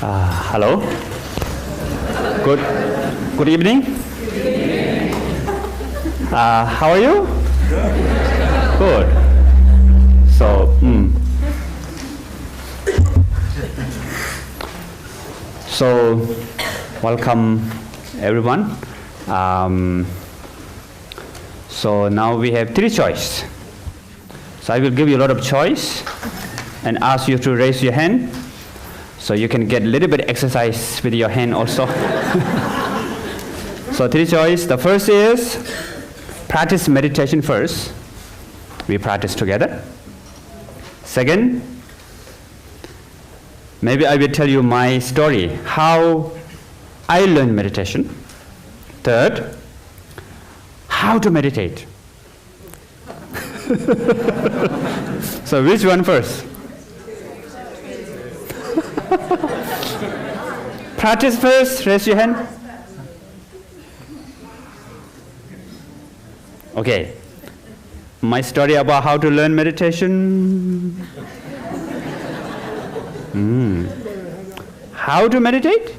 Hello. Good evening. How are you? Good. So welcome everyone. So now we have three choices. So I will give you a lot of choice and ask you to raise your hand. So you can get a little bit of exercise with your hand also. So three choices. The first is practice meditation first. We practice together. Second, maybe I will tell you my story, how I learned meditation. Third, how to meditate. So which one first? Practice first, raise your hand. Okay. My story about how to learn meditation. How to meditate?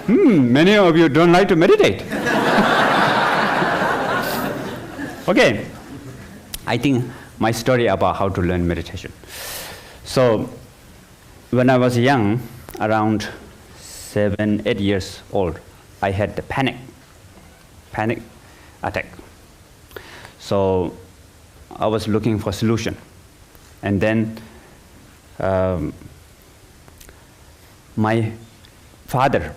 Many of you don't like to meditate. Okay. I think my story about how to learn meditation. So, when I was young, around 7, 8 years old, I had the panic attack. So, I was looking for a solution. And then, my father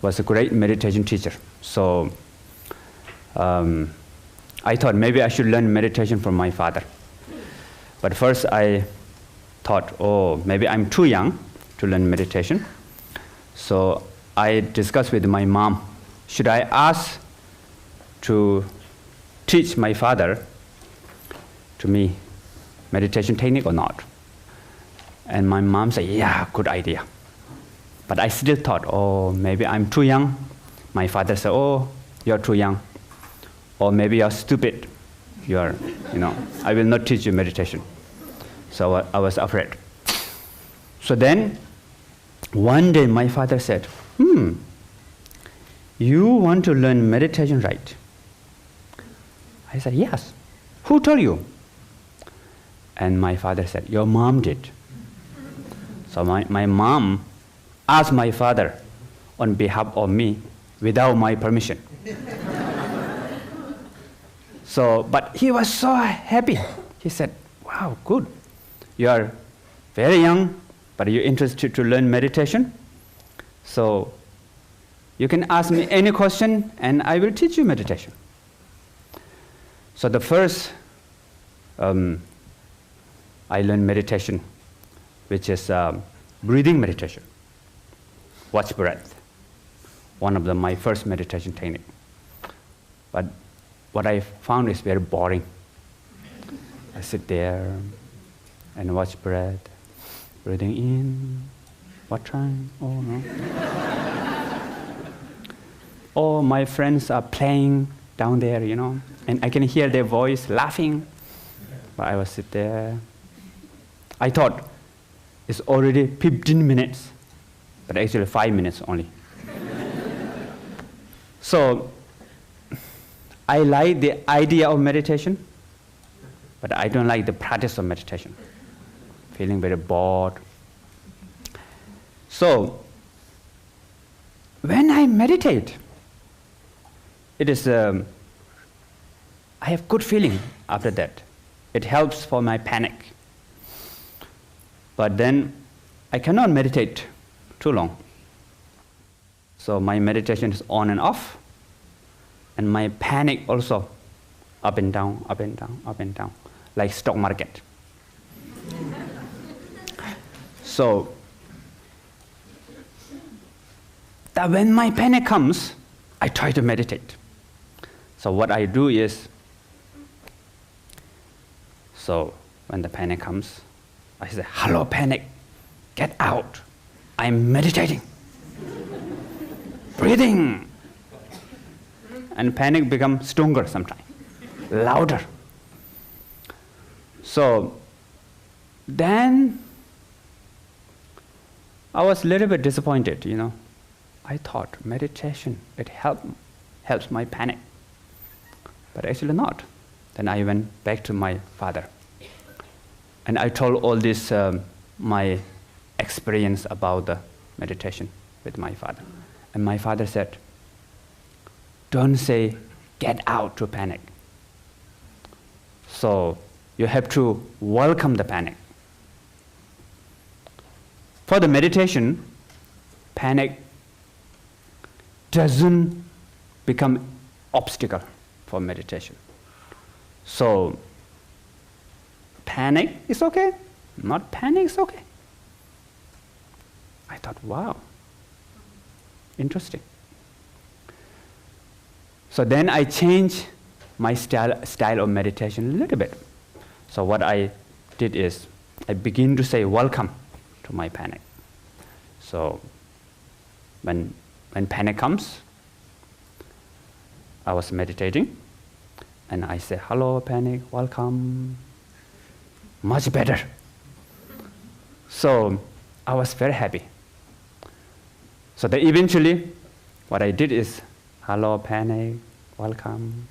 was a great meditation teacher. So, I thought maybe I should learn meditation from my father. But first I thought, maybe I'm too young to learn meditation. So I discussed with my mom, should I ask to teach my father to me meditation technique or not? And my mom said, yeah, good idea. But I still thought, maybe I'm too young. My father said, you're too young. Or maybe you're stupid. I will not teach you meditation. So I was afraid. So then, one day my father said, you want to learn meditation, right? I said, yes. Who told you? And my father said, your mom did. So my mom asked my father on behalf of me without my permission. But he was so happy. He said, wow, good. You are very young, but you're interested to learn meditation. So you can ask me any question, and I will teach you meditation. So the first, I learned meditation, which is breathing meditation. Watch breath. One of my first meditation technique. But what I found is very boring. I sit there and watch breath, breathing in. What time? No. My friends are playing down there, and I can hear their voice laughing. But I was sit there. I thought it's already 15 minutes, but actually 5 minutes only. So I like the idea of meditation, but I don't like the practice of meditation. Feeling very bored. So when I meditate, it is I have good feeling after that. It helps for my panic. But then I cannot meditate too long. So my meditation is on and off. And my panic also up and down, up and down, up and down, like stock market. So that when my panic comes, I try to meditate. So what I do is, so when the panic comes, I say, hello panic, get out. I'm meditating. Breathing. And panic becomes stronger sometimes, louder. So Then I was a little bit disappointed, I thought meditation, it helps my panic. But actually not. Then I went back to my father. And I told all this, my experience about the meditation with my father. And my father said, don't say, get out to panic. So you have to welcome the panic. For the meditation, panic doesn't become obstacle for meditation. So panic is okay, not panic is okay. I thought, wow, interesting. So then I changed my style of meditation a little bit. So what I did is I begin to say welcome to my panic. So when panic comes, I was meditating and I say, hello panic, welcome. Much better. So I was very happy. So then eventually what I did is, hello panic, welcome.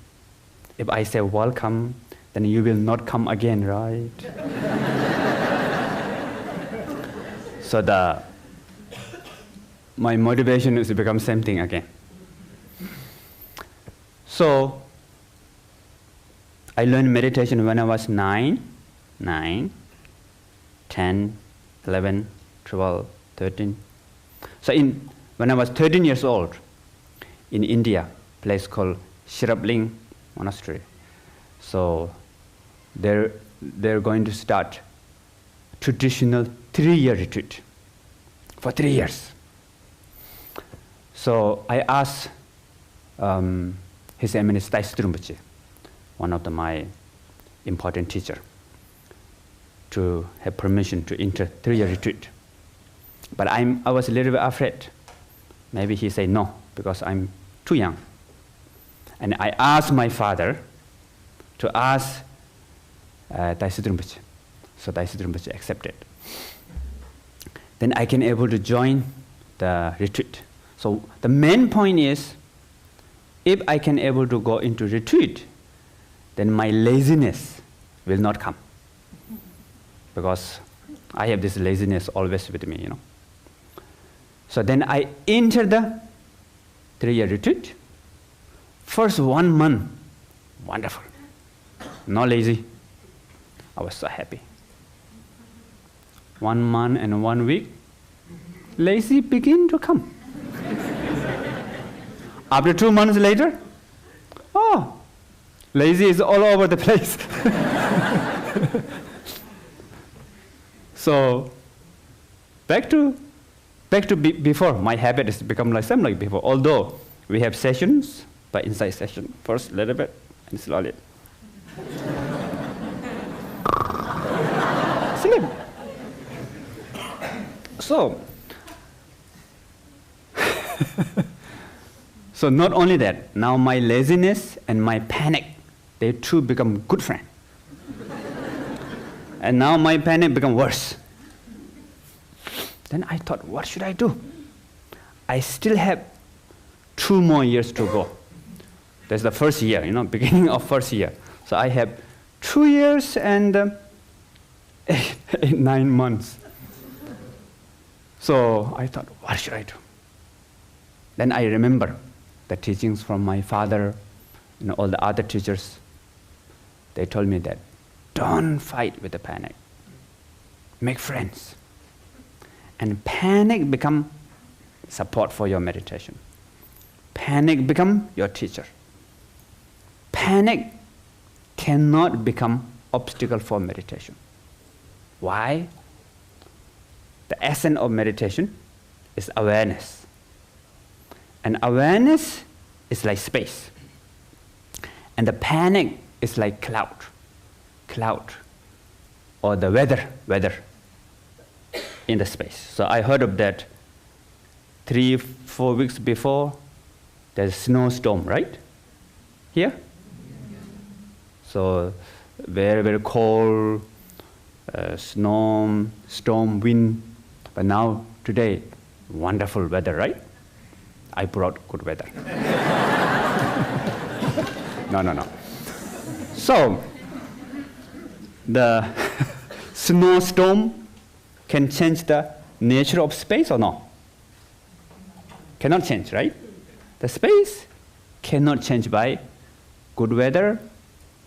If I say welcome, then you will not come again, right? So my motivation is to become same thing again. So I learned meditation when I was 9, 10, 11, 12, 13. So when I was 13 years old, in India, a place called Shirapling Monastery. So they're going to start traditional 3-year retreat for 3 years. So I asked His Eminence Taisutru Rinpoche, one of my important teacher, to have permission to enter 3-year retreat. But I was a little bit afraid. Maybe he said no, because I'm too young. And I asked my father to ask Taisutru Rinpoche. So Taisutru Rinpoche accepted. Then I can able to join the retreat. So the main point is, if I can able to go into retreat, then my laziness will not come. Because I have this laziness always with me, So then I entered the 3-year retreat. First 1 month, wonderful. Not lazy. I was so happy. 1 month and 1 week, lazy begin to come. After 2 months later, lazy is all over the place. So back to before, my habit has become like same like before. Although we have sessions, but inside session, first a little bit and slowly. Sleep. So not only that, now my laziness and my panic, they two become good friends. And now my panic become worse. Then I thought, what should I do? I still have 2 more years to go. That's the first year, beginning of first year. So I have 2 years and 9 months. So I thought, what should I do? Then I remember the teachings from my father, all the other teachers. They told me that, don't fight with the panic. Make friends. And panic become support for your meditation. Panic become your teacher. Panic cannot become obstacle for meditation. Why? The essence of meditation is awareness. And awareness is like space. And the panic is like cloud, or the weather in the space. So I heard of that 3-4 weeks before, there's snowstorm, right? Here? So very, very cold, storm, wind. But now, today, wonderful weather, right? I brought good weather. No. So, the snowstorm can change the nature of space or no? Cannot change, right? The space cannot change by good weather,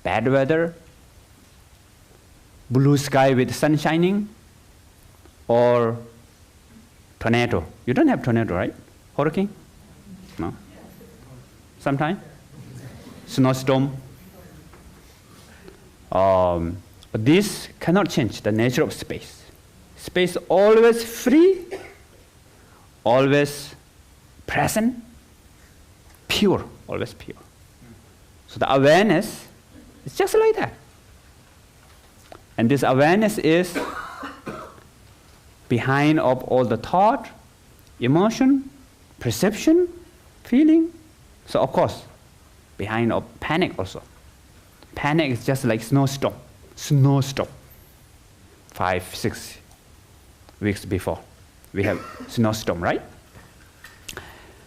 bad weather, blue sky with sun shining, or tornado. You don't have tornado, right? Hurricane? No? Sometime? Snowstorm? But this cannot change the nature of space. Space always free, always present, pure, always pure. So the awareness is just like that. And this awareness is behind of all the thought, emotion, perception, feeling. So of course, behind of panic also. Panic is just like snowstorm. 5, 6 weeks before, we have snowstorm, right?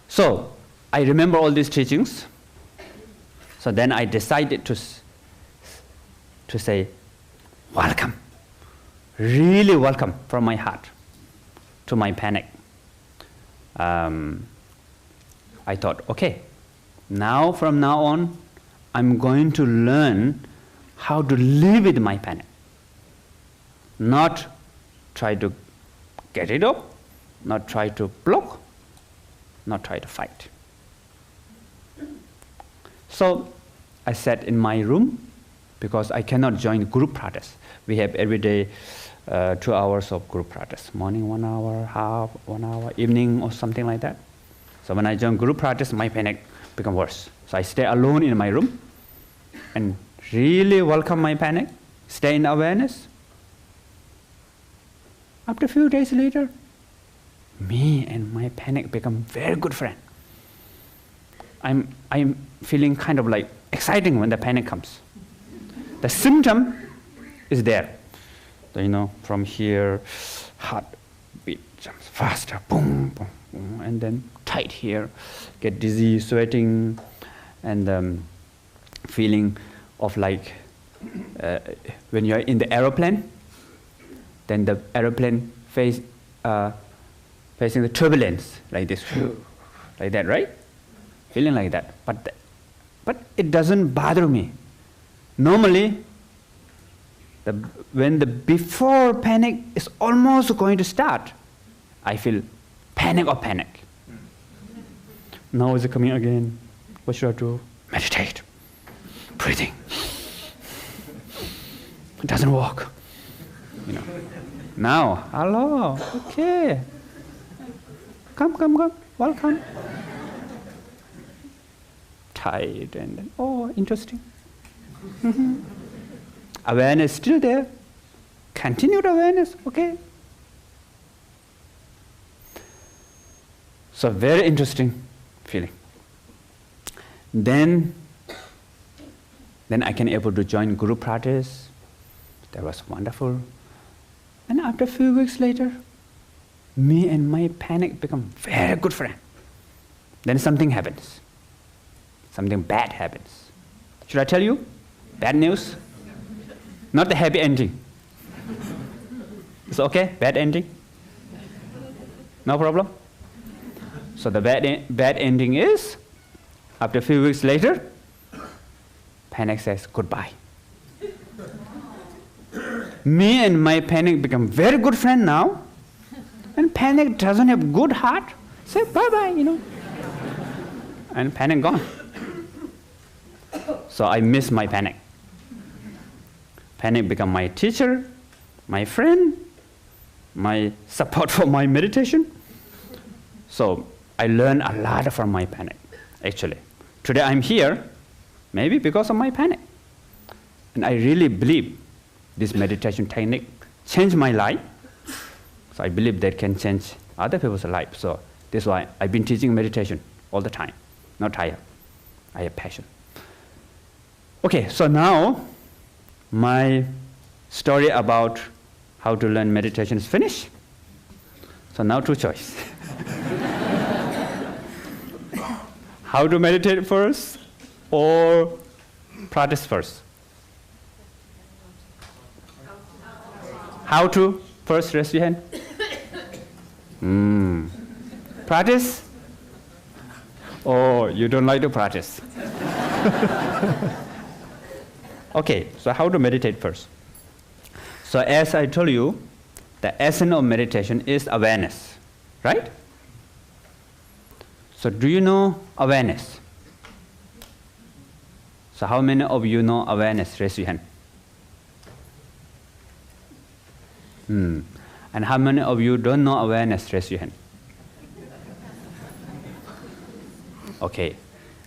So I remember all these teachings. So then I decided to say, welcome, really welcome from my heart to my panic. I thought, okay, from now on, I'm going to learn how to live with my panic. Not try to get rid of, not try to block, not try to fight. So I sat in my room because I cannot join group practice. We have every day 2 hours of group practice. Morning 1 hour, half 1 hour, evening or something like that. So when I join group practice, my panic becomes worse. So I stay alone in my room and really welcome my panic, stay in awareness. After a few days later, me and my panic become very good friend. I'm feeling kind of like exciting when the panic comes. The symptom is there. So, from here, heartbeat jumps faster, boom, boom, boom, and then tight here, get dizzy, sweating, and feeling of like when you're in the aeroplane, then the aeroplane facing the turbulence like this, like that, right? Feeling like that, but it doesn't bother me. Normally, when the before panic is almost going to start, I feel panic. Now is it coming again? What should I do? Meditate, breathing. It doesn't work. Now, hello, okay. Come, welcome. Tired and then, oh, interesting. Awareness still there. Continued awareness, okay. So very interesting feeling. Then I can able to join group practice. That was wonderful. And after a few weeks later, me and my panic become very good friend. Then something happens. Something bad happens. Should I tell you? Bad news? Not the happy ending. It's okay? Bad ending? No problem? So the bad ending is, after a few weeks later, panic says goodbye. Me and my panic become very good friend now, and panic doesn't have good heart, say bye-bye, And panic gone. So I miss my panic. Panic become my teacher, my friend, my support for my meditation. So I learn a lot from my panic, actually. Today I'm here, maybe because of my panic. And I really believe this meditation technique changed my life. So I believe that can change other people's life. So this is why I've been teaching meditation all the time. Not tired. I have passion. Okay, so now my story about how to learn meditation is finished. So now two choice. How to meditate first or practice first? How to? First, raise your hand. Practice? Oh, you don't like to practice. Okay, so how to meditate first? So as I told you, the essence of meditation is awareness, right? So do you know awareness? So how many of you know awareness? Raise your hand. And how many of you don't know awareness? Raise your hand. Okay.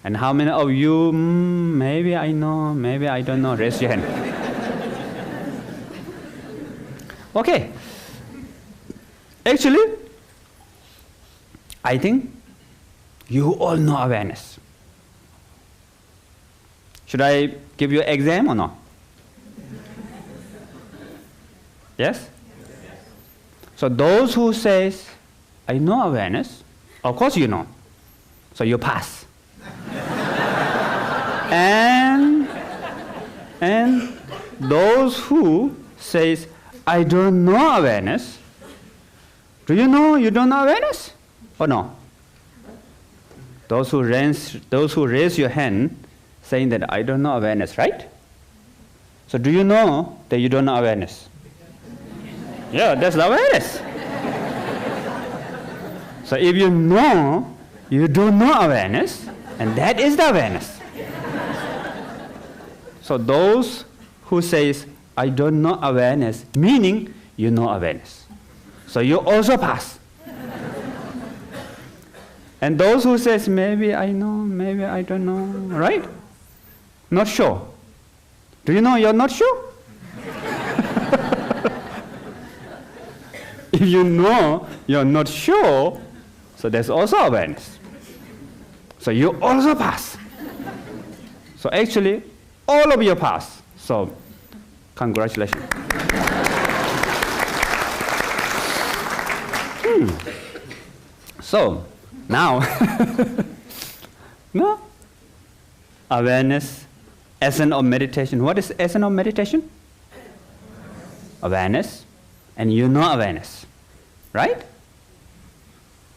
And how many of you, maybe I know, maybe I don't know? Raise your hand. Okay. Actually, I think you all know awareness. Should I give you an exam or not? Yes? So those who says, I know awareness, of course you know. So you pass. and those who says, I don't know awareness, do you know you don't know awareness? Or no? Those who raise your hand saying that I don't know awareness, right? So do you know that you don't know awareness? Yeah, that's the awareness. So if you know you don't know awareness, and that is the awareness. So those who says, I don't know awareness, meaning you know awareness. So you also pass. And those who says, maybe I know, maybe I don't know, right? Not sure. Do you know you're not sure? If you know you're not sure, so there's also awareness. So you also pass. So actually, all of you pass. So congratulations. So now, no? Awareness, essence of meditation. What is essence of meditation? Awareness. And you know awareness, right?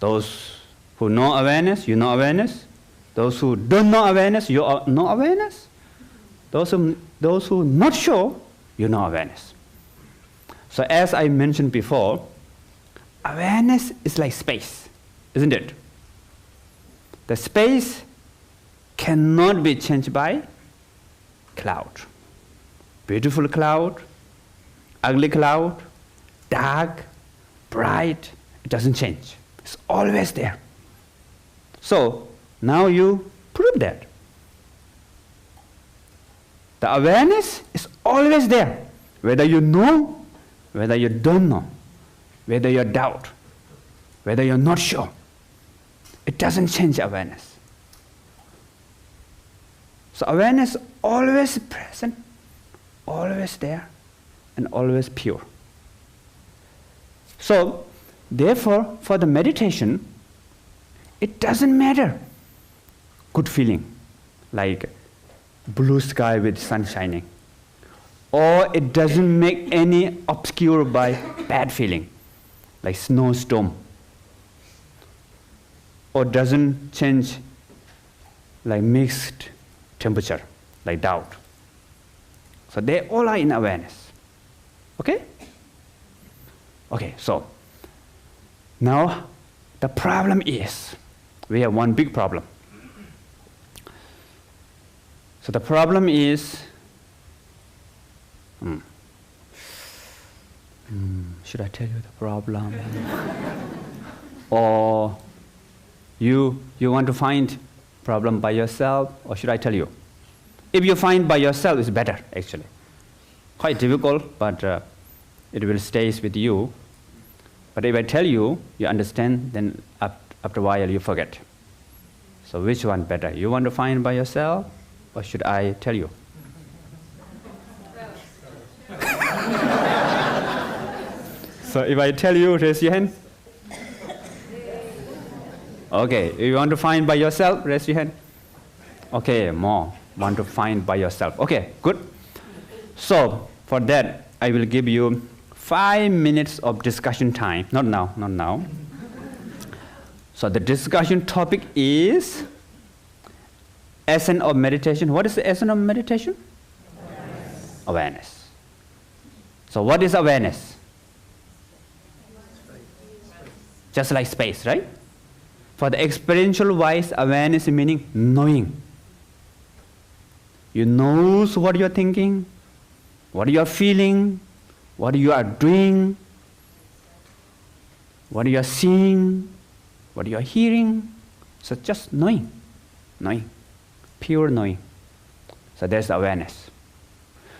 Those who know awareness, you know awareness. Those who don't know awareness, you know awareness. Those who not sure, you know awareness. So as I mentioned before, awareness is like space, isn't it? The space cannot be changed by cloud. Beautiful cloud, ugly cloud, dark, bright, it doesn't change. It's always there. So now you prove that. The awareness is always there. Whether you know, whether you don't know, whether you doubt, whether you're not sure, it doesn't change awareness. So awareness always present, always there, and always pure. So, therefore, for the meditation, it doesn't matter good feeling, like blue sky with sun shining, or it doesn't make any obscure by bad feeling, like snowstorm, or doesn't change like mixed temperature, like doubt. So they all are in awareness. Okay? Okay, so now the problem is, we have one big problem. So the problem is, should I tell you the problem? Or you want to find problem by yourself, or should I tell you? If you find by yourself, it's better actually. Quite difficult, but it will stay with you. But if I tell you, you understand, then after a while you forget. So which one better? You want to find by yourself, or should I tell you? So if I tell you, raise your hand. Okay, if you want to find by yourself, raise your hand. Okay, more. Want to find by yourself. Okay, good. So for that, I will give you 5 minutes of discussion time. Not now, not now. So the discussion topic is essence of meditation. What is the essence of meditation? Awareness. Awareness. So what is awareness? Just like space, right? For the experiential wise, awareness meaning knowing. You know what you are thinking, what you are feeling, what you are doing, what you are seeing, what you are hearing. So just knowing, knowing, pure knowing. So there's awareness.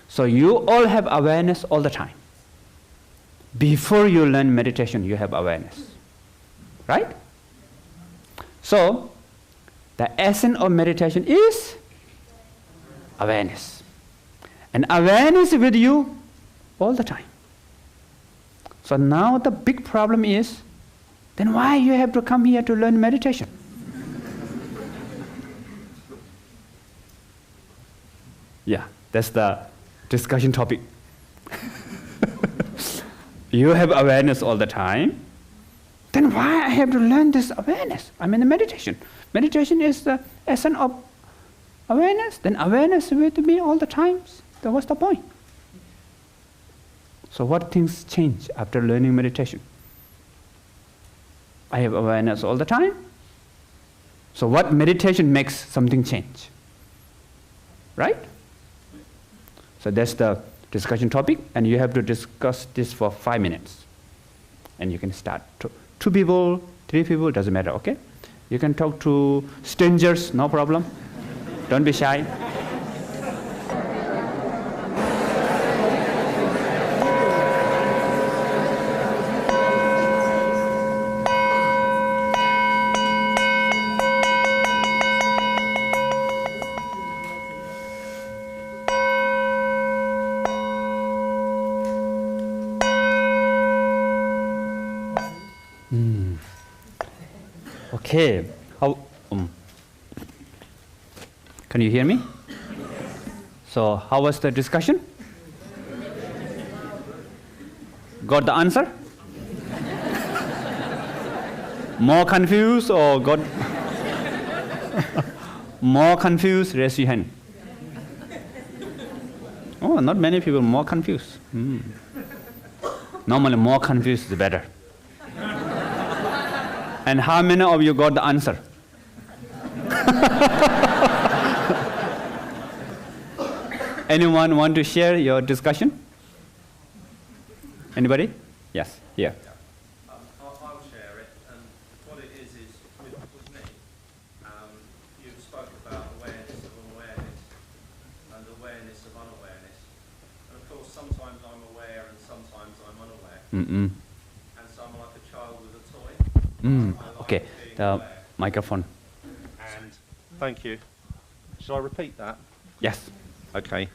So you all have awareness all the time. Before you learn meditation, you have awareness, right? So the essence of meditation is awareness. And awareness with you all the time. So now the big problem is, then why you have to come here to learn meditation? Yeah, that's the discussion topic. You have awareness all the time. Then why I have to learn this awareness? I mean the meditation. Meditation is the essence of awareness. Then awareness with me all the times. Then what's the point? So what things change after learning meditation? I have awareness all the time. So what meditation makes something change? Right? So that's the discussion topic, and you have to discuss this for 5 minutes. And you can start. 2 people, 3 people, doesn't matter, okay? You can talk to strangers, no problem. Don't be shy. Okay, can you hear me? So how was the discussion? Got the answer? More confused or got more confused? Raise your hand. Oh, not many people more confused. Normally more confused is better. And how many of you got the answer? Anyone want to share your discussion? Anybody? Yes, here. Yeah. I'll share it. And what it is with me, you spoke about awareness of awareness and awareness of unawareness. And of course, sometimes I'm aware and sometimes I'm unaware. And so I'm like a child with a toy. Okay, the microphone. And thank you. Shall I repeat that? Yes. Okay.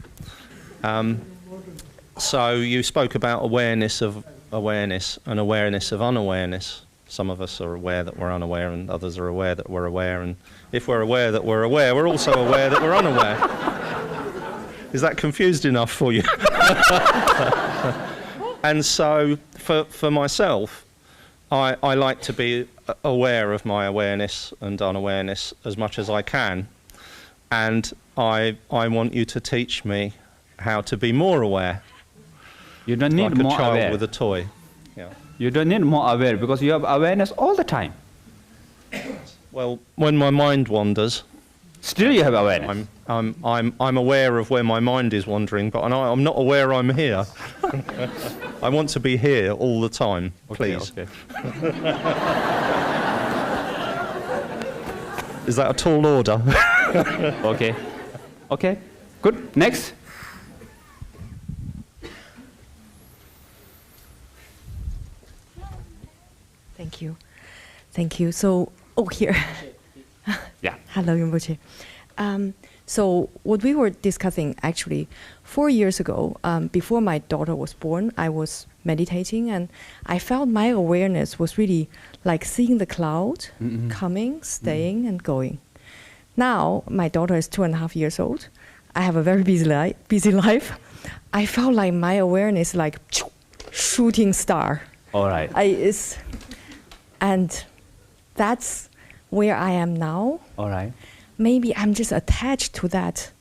So you spoke about awareness of awareness and awareness of unawareness. Some of us are aware that we're unaware and others are aware that we're aware. And if we're aware that we're aware, we're also aware that we're unaware. Is that confused enough for you? And so for myself, I like to be aware of my awareness and unawareness as much as I can. And I want you to teach me how to be more aware. You don't need like more a child aware. with a toy. Yeah. You don't need more aware because you have awareness all the time. Well, when my mind wanders, still you have awareness. I'm aware of where my mind is wandering, but I'm not aware I'm here. I want to be here all the time, please. Okay. Is that a tall order? Okay. Okay. Good. Next. Thank you. Thank you. So, here. Yeah. Hello, Rinpoche. So what we were discussing actually 4 years ago, before my daughter was born, I was meditating and I felt my awareness was really like seeing the cloud coming, staying and going. Now my daughter is 2.5 years old. I have a very busy life. I felt like my awareness like shooting star. All right. And that's where I am now. All right. Maybe I'm just attached to that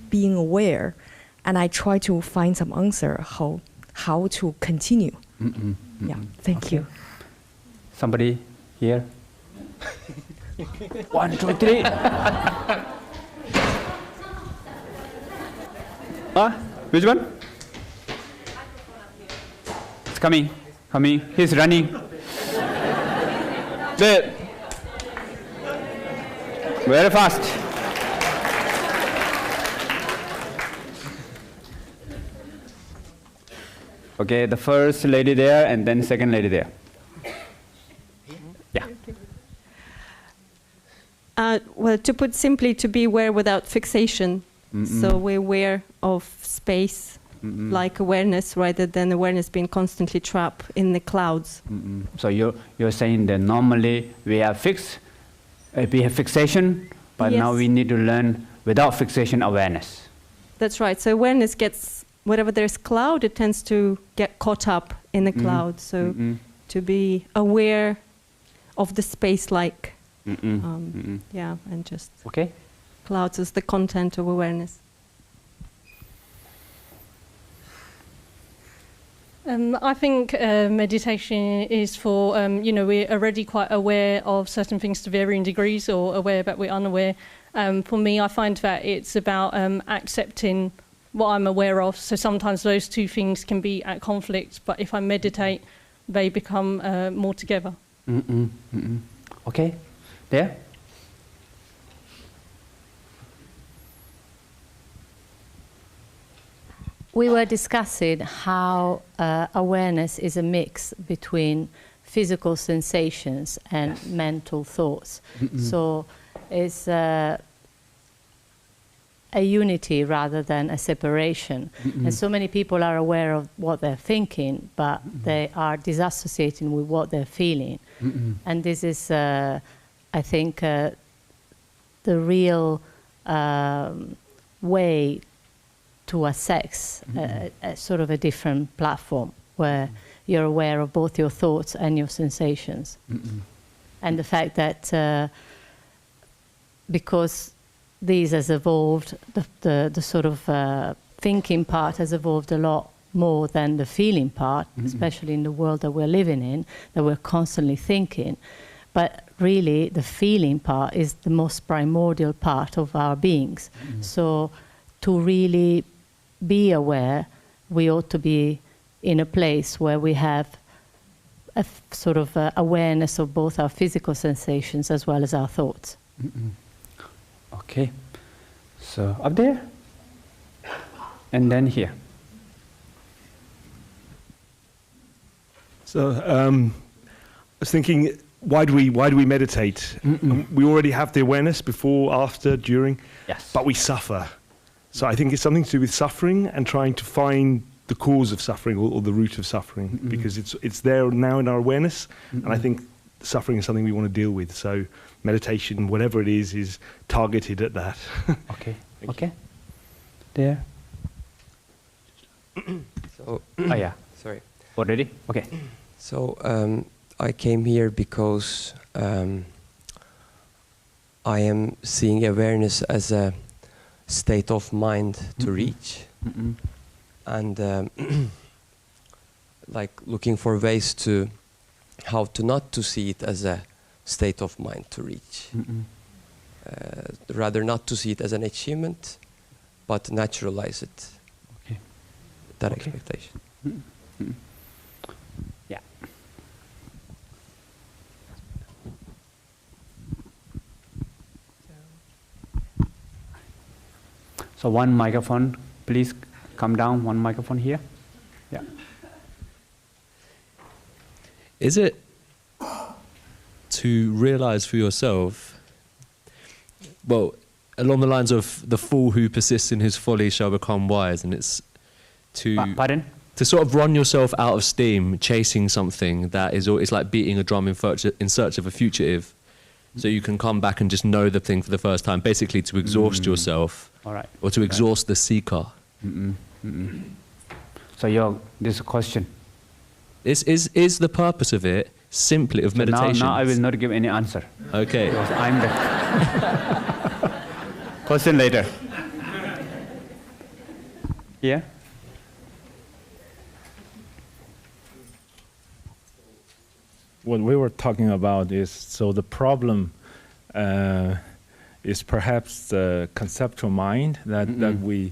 being aware, and I try to find some answer how to continue. Yeah, thank you. Somebody here? 1, 2, 3. Which one? It's coming. He's running. There. Very fast. Okay, the first lady there and then second lady there. Yeah. Well, to put simply, to be aware without fixation. So we're aware of space, like awareness, rather than awareness being constantly trapped in the clouds. So you're saying that normally we have fixation, but Yes. now we need to learn without fixation awareness. That's right. So awareness gets, wherever there's cloud, it tends to get caught up in the cloud. So to be aware of the space-like, yeah, and just Okay. clouds as the content of awareness. I think meditation is for, we're already quite aware of certain things to varying degrees, or aware but we're unaware. For me, I find that it's about accepting what I'm aware of. So sometimes those two things can be at conflict, but if I meditate, they become more together. Okay. There? We were discussing how awareness is a mix between physical sensations and mental thoughts. So it's a unity rather than a separation. And so many people are aware of what they're thinking, but they are disassociating with what they're feeling. And this is, I think, the real way to access a sort of a different platform where you're aware of both your thoughts and your sensations. And the fact that because these has evolved, the sort of thinking part has evolved a lot more than the feeling part, especially in the world that we're living in, that we're constantly thinking. But really, the feeling part is the most primordial part of our beings. So to really be aware, we ought to be in a place where we have a sort of awareness of both our physical sensations as well as our thoughts. Okay. So up there, and then here. So I was thinking, why do we meditate? We already have the awareness before, after, during, Yes. but we suffer. So I think it's something to do with suffering and trying to find the cause of suffering or the root of suffering, because it's there now in our awareness, and I think suffering is something we want to deal with. So meditation, whatever it is targeted at that. Okay. Okay. There. So, Yeah. sorry. Already? Okay. So I came here because I am seeing awareness as a state of mind to reach, and like looking for ways to how to not to see it as a state of mind to reach, rather not to see it as an achievement, but naturalize it. Okay. That Okay. expectation. Yeah. So one microphone, please come down. One microphone here. Yeah. Is it to realize for yourself, well, along the lines of the fool who persists in his folly shall become wise, and it's to Pardon? to sort of run yourself out of steam chasing something that is it's like beating a drum in search of a fugitive, so you can come back and just know the thing for the first time, basically to exhaust yourself. All right. Or to exhaust the seeker. So this question. Is the purpose of it simply of meditation? Now I will not give any answer. Okay. Because I'm the question later. Yeah? What we were talking about is, so the problem is perhaps the conceptual mind that we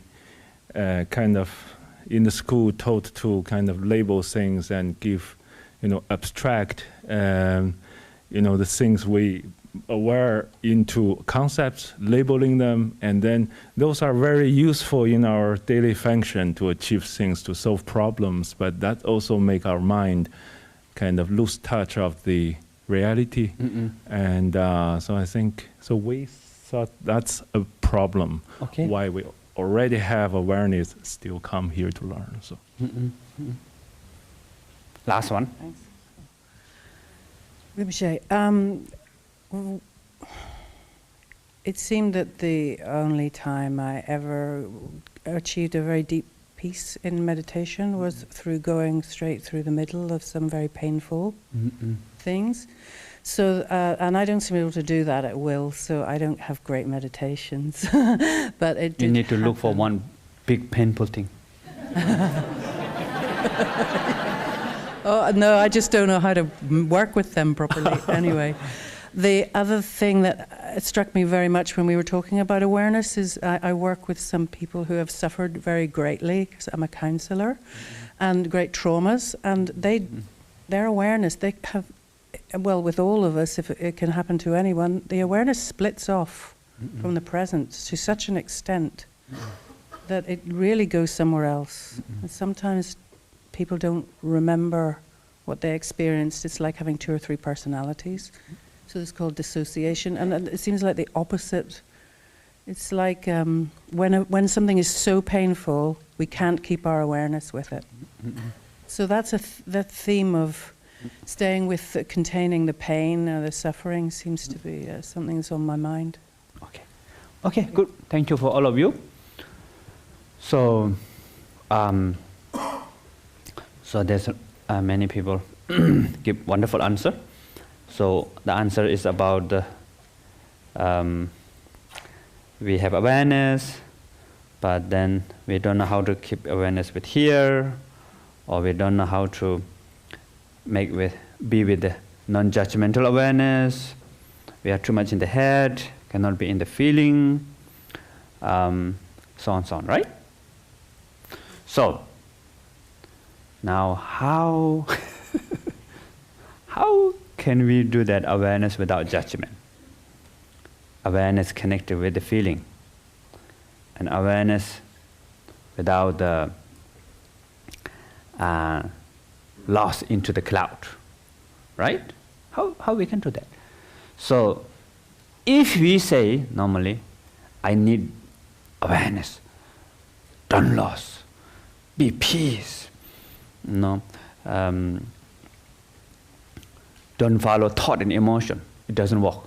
kind of in the school taught to kind of label things and give, abstract, the things we aware into concepts, labeling them, and then those are very useful in our daily function to achieve things, to solve problems, but that also make our mind kind of lose touch of the reality. And so I think, so we thought that's a problem. Okay. Why we already have awareness still come here to learn. So. Last one. Thanks. Rinpoche, it seemed that the only time I ever achieved a very deep peace in meditation was through going straight through the middle of some very painful things. So, and I don't seem able to do that at will, so I don't have great meditations. But it did You need to look happen. for one big painful thing. Oh, no, I just don't know how to work with them properly. Anyway, the other thing that struck me very much when we were talking about awareness is I work with some people who have suffered very greatly, because I'm a counsellor, and great traumas, and their awareness, they have, well, with all of us, if it can happen to anyone, the awareness splits off from the present to such an extent that it really goes somewhere else. And sometimes people don't remember what they experienced. It's like having 2 or 3 personalities. So it's called dissociation. And it seems like the opposite. It's like when something is so painful, we can't keep our awareness with it. So that's that theme of staying with containing the pain or the suffering seems to be something that's on my mind. Okay, good. Thank you for all of you. So, so there's many people give wonderful answer. So the answer is about the we have awareness, but then we don't know how to keep awareness with here, or we don't know how to be with the non-judgmental awareness. We are too much in the head, cannot be in the feeling, so on, right? So now how can we do that awareness without judgment? Awareness connected with the feeling, and awareness without the lost into the cloud, right? How we can do that? So if we say normally, I need awareness, don't lose, be peace, don't follow thought and emotion, it doesn't work.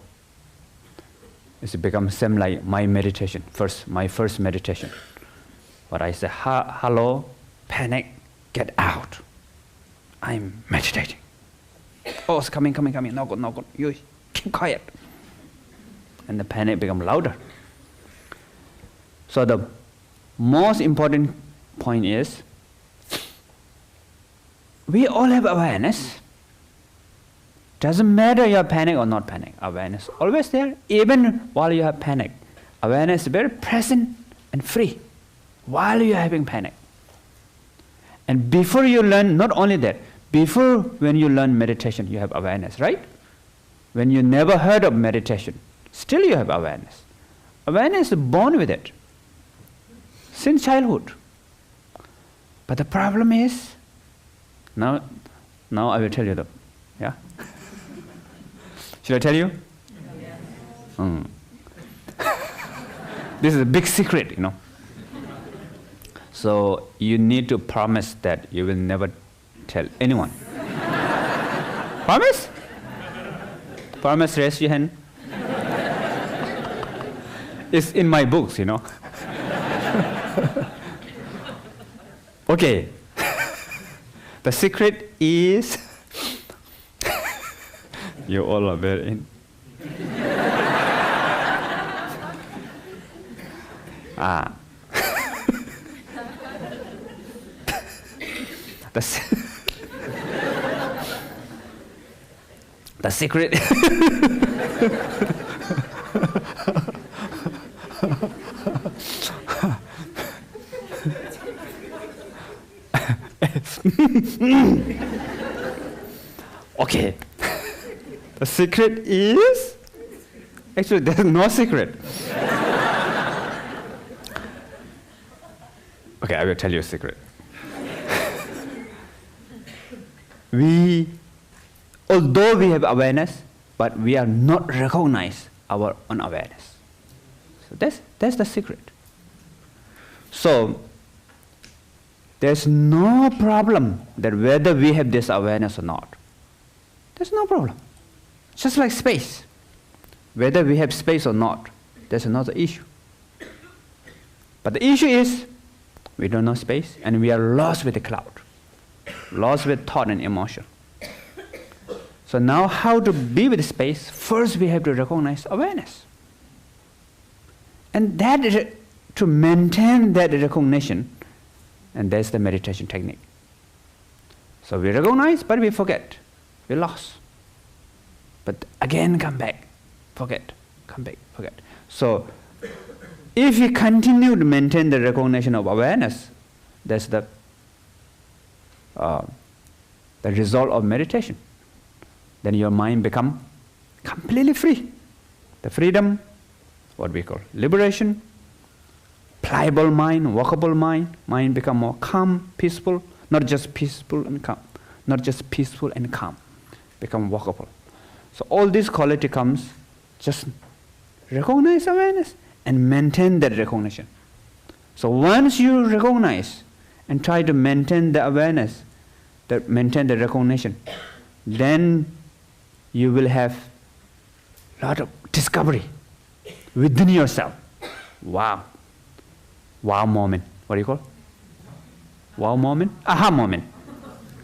It's become same like my meditation, my first meditation. But I say, hello, panic, get out. I'm meditating. Oh, it's coming, no good, you keep quiet. And the panic becomes louder. So the most important point is, we all have awareness. Doesn't matter you have panic or not panic. Awareness always there, even while you have panic. Awareness is very present and free while you are having panic. And before you learn, not only that, before when you learn meditation, you have awareness, right? When you never heard of meditation, still you have awareness. Awareness is born with it, since childhood. But the problem is, now I will tell you yeah? Should I tell you? Yes. This is a big secret, you know. So you need to promise that you will never tell anyone. Promise? Promise, raise your hand. It's in my books, you know. Okay. The secret is you all are very in. The secret. Okay. The secret is actually there's no secret. Okay, I will tell you a secret. Although we have awareness, but we are not recognize our own awareness. So that's the secret. So there's no problem that whether we have this awareness or not. There's no problem. Just like space. Whether we have space or not, there's another issue. But the issue is we don't know space and we are lost with the cloud. Lost with thought and emotion. So now how to be with space? First we have to recognize awareness. And that is to maintain that recognition, and that's the meditation technique. So we recognize, but we forget. We lost. But again come back, forget, come back, forget. So if you continue to maintain the recognition of awareness, that's the result of meditation. Then your mind become completely free. The freedom, what we call liberation, pliable mind, walkable mind, mind become more calm, peaceful, not just peaceful and calm, not just peaceful and calm, become walkable. So all this quality comes, just recognize awareness and maintain that recognition. So once you recognize and try to maintain the awareness, maintain the recognition, then you will have a lot of discovery within yourself. Wow. Wow moment. What do you call? Wow moment? Aha moment.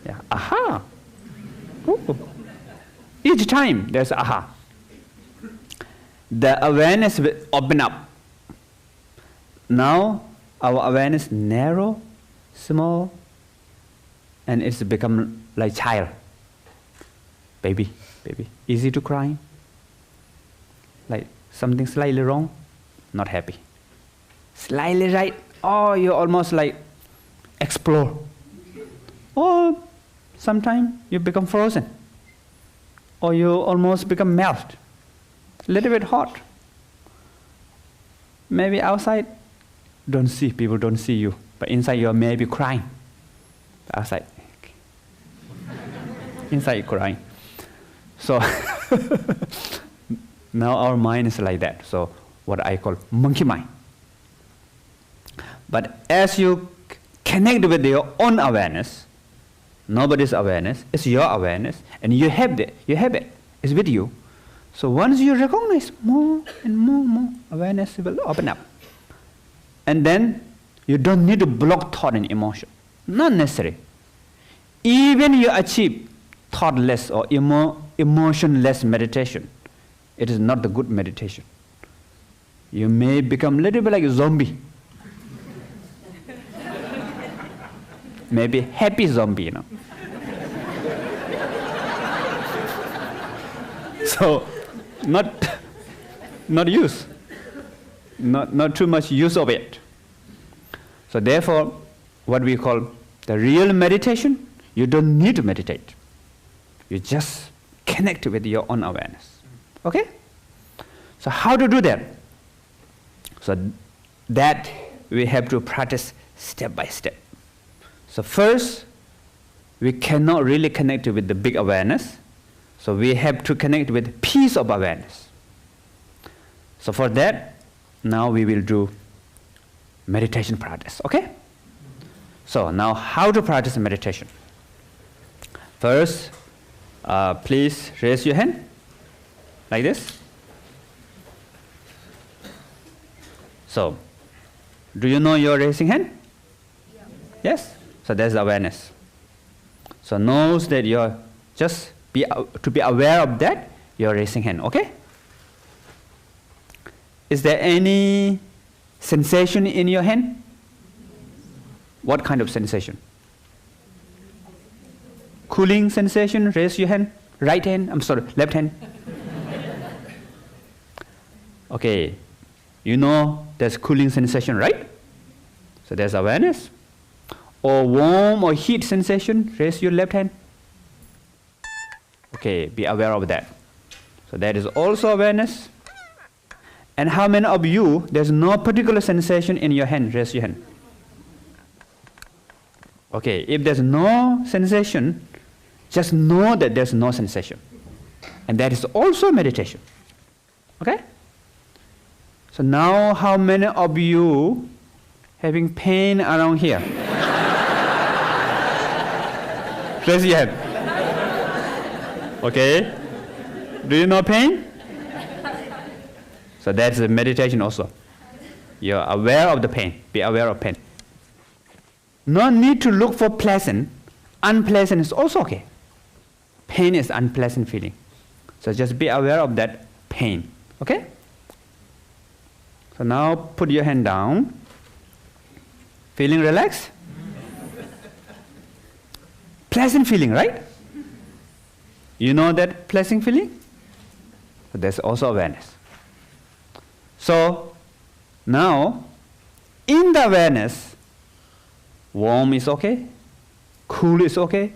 Yeah. Aha. Ooh. Each time there's aha. The awareness will open up. Now our awareness narrow, small, and it's become like child. Baby. Easy to cry. Like something slightly wrong, not happy. Slightly right, oh, you almost like explore. Or sometimes you become frozen. Or you almost become melt. A little bit hot. Maybe outside, people don't see you. But inside you're maybe crying. Outside. Inside you're crying. So now our mind is like that. So what I call monkey mind. But as you connect with your own awareness, nobody's awareness, it's your awareness, and you have it, it's with you. So once you recognize more and more, awareness will open up. And then you don't need to block thought and emotion. Not necessary. Even you achieve thoughtless or emotionless meditation, it is not the good meditation. You may become a little bit like a zombie. Maybe happy zombie, you know. So, not use, not too much use of it. So therefore, what we call the real meditation, you don't need to meditate. You just connect with your own awareness. Okay? So how to do that? So that we have to practice step by step. So first, we cannot really connect with the big awareness. So we have to connect with piece of awareness. So for that, now we will do meditation practice, okay? So now how to practice meditation? First, please raise your hand like this. So, do you know your raising hand? Yeah. Yes? So that's awareness. So knows that you're just to be aware of that, you're raising hand, okay? Is there any sensation in your hand? What kind of sensation? Cooling sensation, raise your hand. Right hand, I'm sorry, left hand. Okay, you know there's cooling sensation, right? So there's awareness. Or warm or heat sensation, raise your left hand. Okay, be aware of that. So that is also awareness. And how many of you, there's no particular sensation in your hand, raise your hand. Okay, if there's no sensation, just know that there's no sensation. And that is also meditation. Okay? So now how many of you having pain around here? Raise your hand. Okay? Do you know pain? So that's a meditation also. You're aware of the pain. Be aware of pain. No need to look for pleasant. Unpleasant is also okay. Pain is unpleasant feeling. So just be aware of that pain. Okay? So now put your hand down. Feeling relaxed? Pleasant feeling, right? You know that pleasant feeling? So there's also awareness. So now, in the awareness, warm is okay, cool is okay,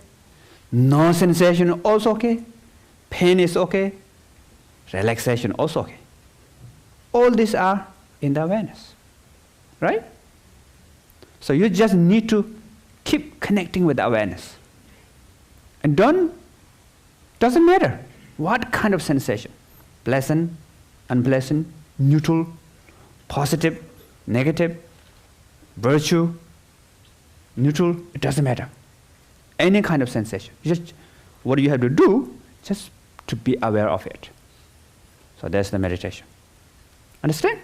no sensation also okay, pain is okay, relaxation also okay. All these are in the awareness, right? So you just need to keep connecting with the awareness. And doesn't matter what kind of sensation, pleasant, unpleasant, neutral, positive, negative, virtue, neutral, it doesn't matter. Any kind of sensation. Just what you have to do, just to be aware of it. So that's the meditation. Understand?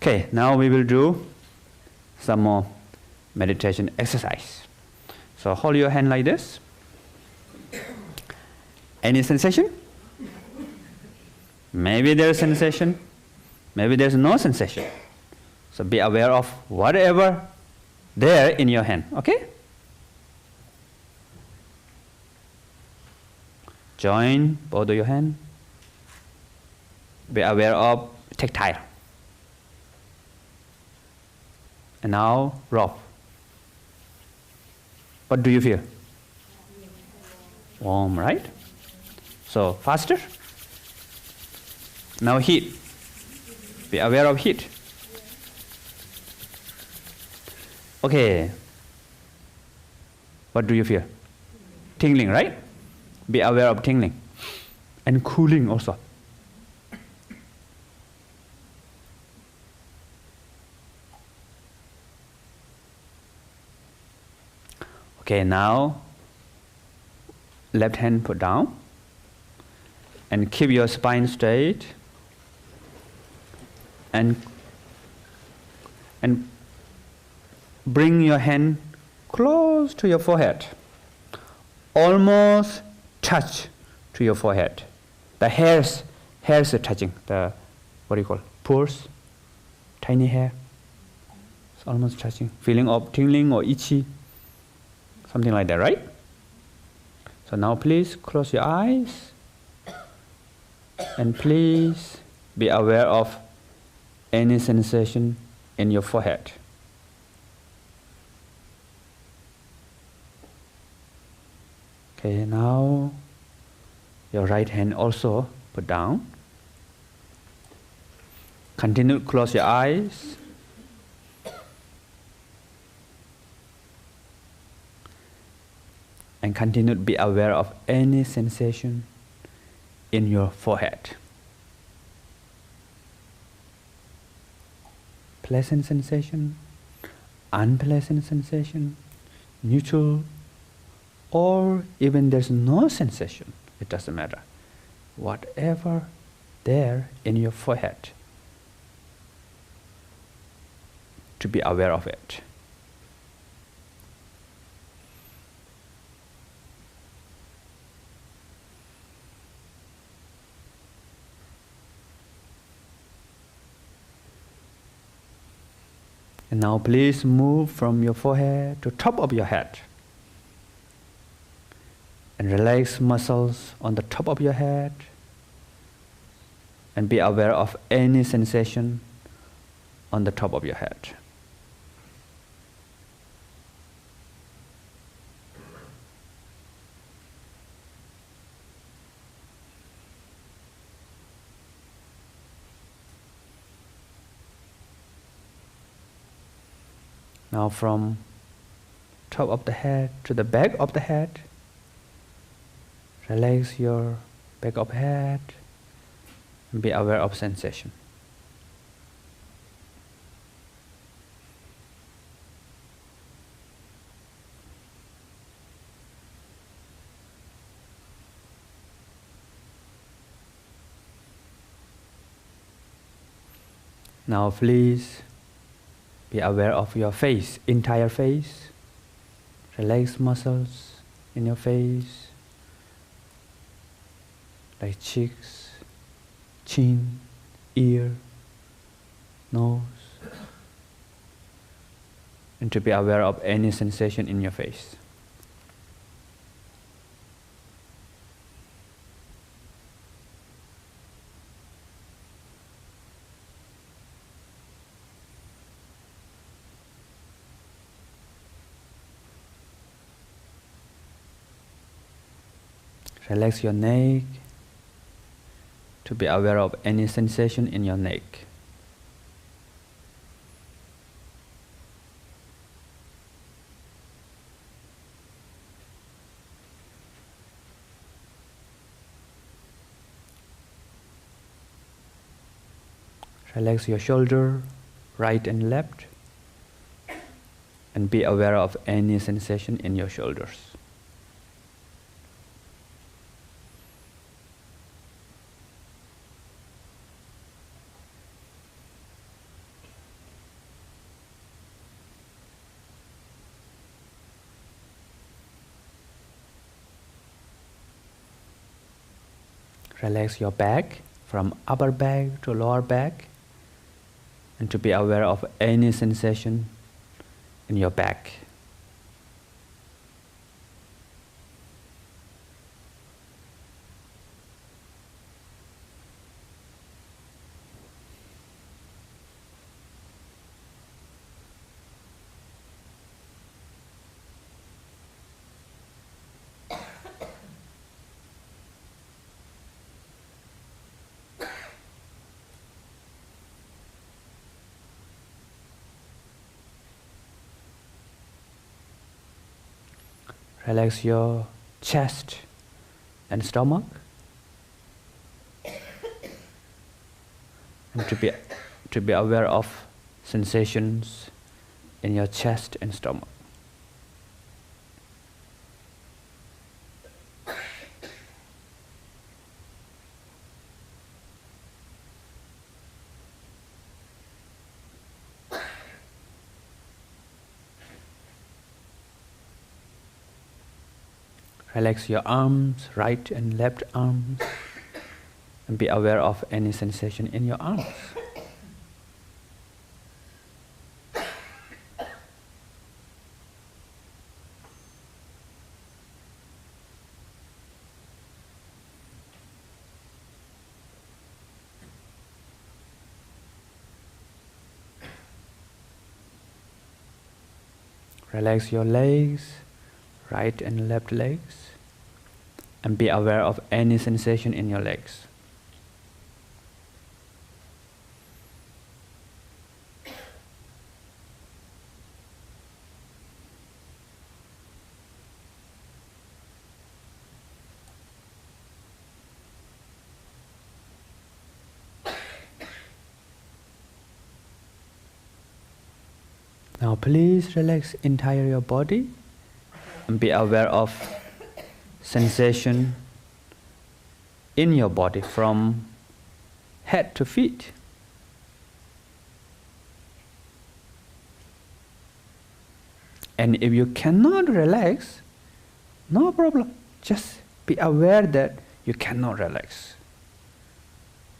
Okay, now we will do some more meditation exercise. So hold your hand like this. Any sensation? Maybe there's sensation, maybe there's no sensation. So be aware of whatever there in your hand, okay? Join both of your hands. Be aware of tactile. And now rub. What do you feel? Warm, right? So faster. Now heat. Be aware of heat. Okay. What do you feel? Tingling, right? Be aware of tingling. And cooling also. Okay, now left hand put down and keep your spine straight and bring your hand close to your forehead, almost touch to your forehead. The hairs are touching, the, what do you call, pores, tiny hair. It's almost touching, feeling of tingling or itchy, something like that, right? So now please close your eyes and please be aware of any sensation in your forehead. Okay, now your right hand also put down. Continue to close your eyes. And continue to be aware of any sensation in your forehead. pleasant sensation, unpleasant sensation, neutral, or even there's no sensation, it doesn't matter. Whatever there in your forehead, to be aware of it. And now please move from your forehead to top of your head. And relax muscles on the top of your head. And be aware of any sensation on the top of your head. Now from top of the head to the back of the head, relax your back of head and be aware of sensation. Now please be aware of your face, entire face. Relax muscles in your face, like cheeks, chin, ear, nose. And to be aware of any sensation in your face. Relax your neck, to be aware of any sensation in your neck. Relax your shoulder, right and left, and be aware of any sensation in your shoulders. Relax your back, from upper back to lower back, and to be aware of any sensation in your back. Relax your chest and stomach. And to be aware of sensations in your chest and stomach. Relax your arms, right and left arms, and be aware of any sensation in your arms. Relax your legs, right and left legs, and be aware of any sensation in your legs. Now please relax entire your body and be aware of sensation in your body from head to feet. And if you cannot relax, no problem. Just be aware that you cannot relax.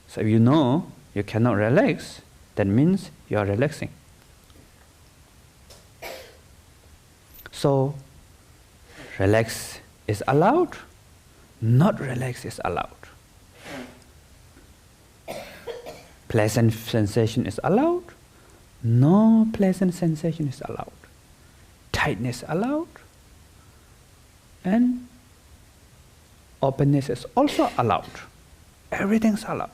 So if you know you cannot relax, that means you are relaxing. So, relax is allowed, not relax is allowed. Pleasant sensation is allowed, no pleasant sensation is allowed. Tightness allowed, and openness is also allowed. Everything's allowed.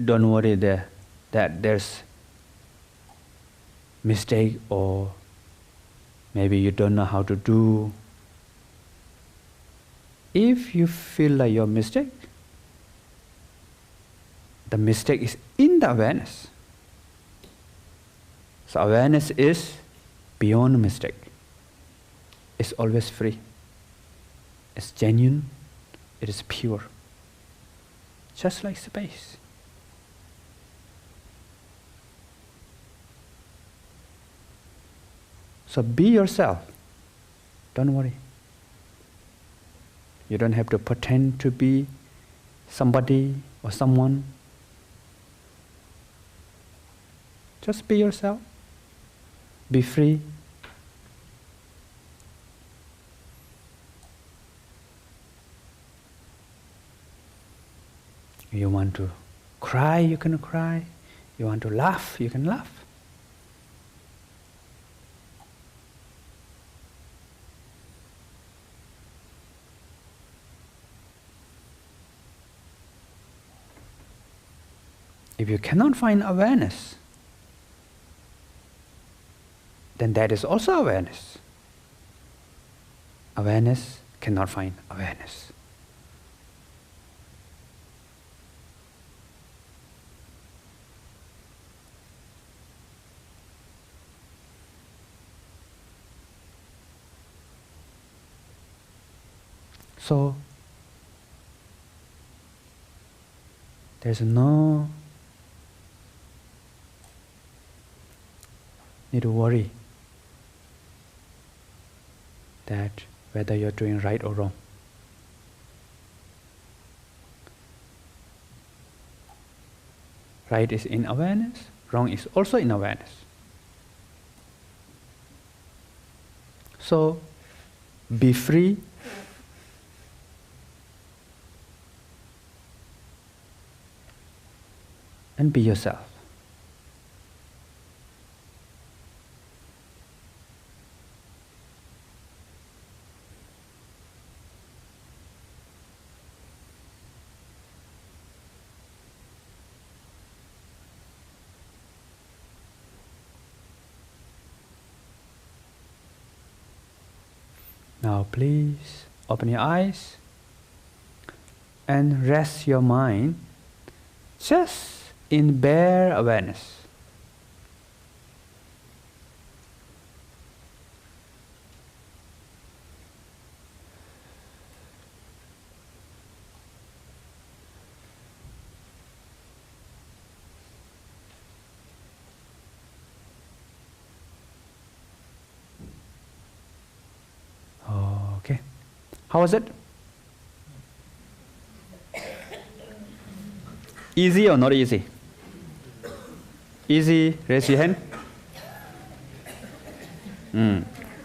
Don't worry that there's mistake or maybe you don't know how to do. If you feel like your mistake, the mistake is in the awareness. So awareness is beyond mistake. It's always free. It's genuine. It is pure. Just like space. So be yourself. Don't worry. You don't have to pretend to be somebody or someone. Just be yourself. Be free. You want to cry, you can cry. You want to laugh, you can laugh. If you cannot find awareness, then that is also awareness. Awareness cannot find awareness. So, there's no need to worry that whether you're doing right or wrong. Right is in awareness, wrong is also in awareness. So, be free. And be yourself. Now please open your eyes and rest your mind just in bare awareness. Okay. How was it? Easy or not easy? Easy, raise your hand.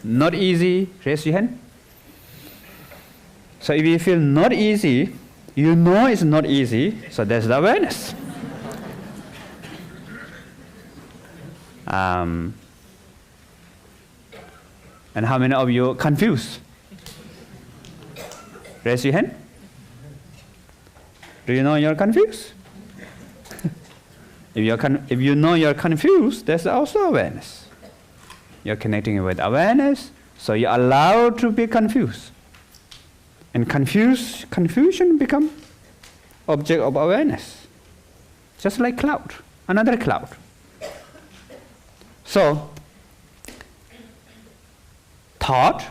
Not easy, raise your hand. So if you feel not easy, you know it's not easy, so there's the awareness. And how many of you are confused? Raise your hand. Do you know you're confused? If you know you're confused, there's also awareness. You're connecting with awareness, so you're allowed to be confused. And confusion become object of awareness. Just like cloud, another cloud. So, thought,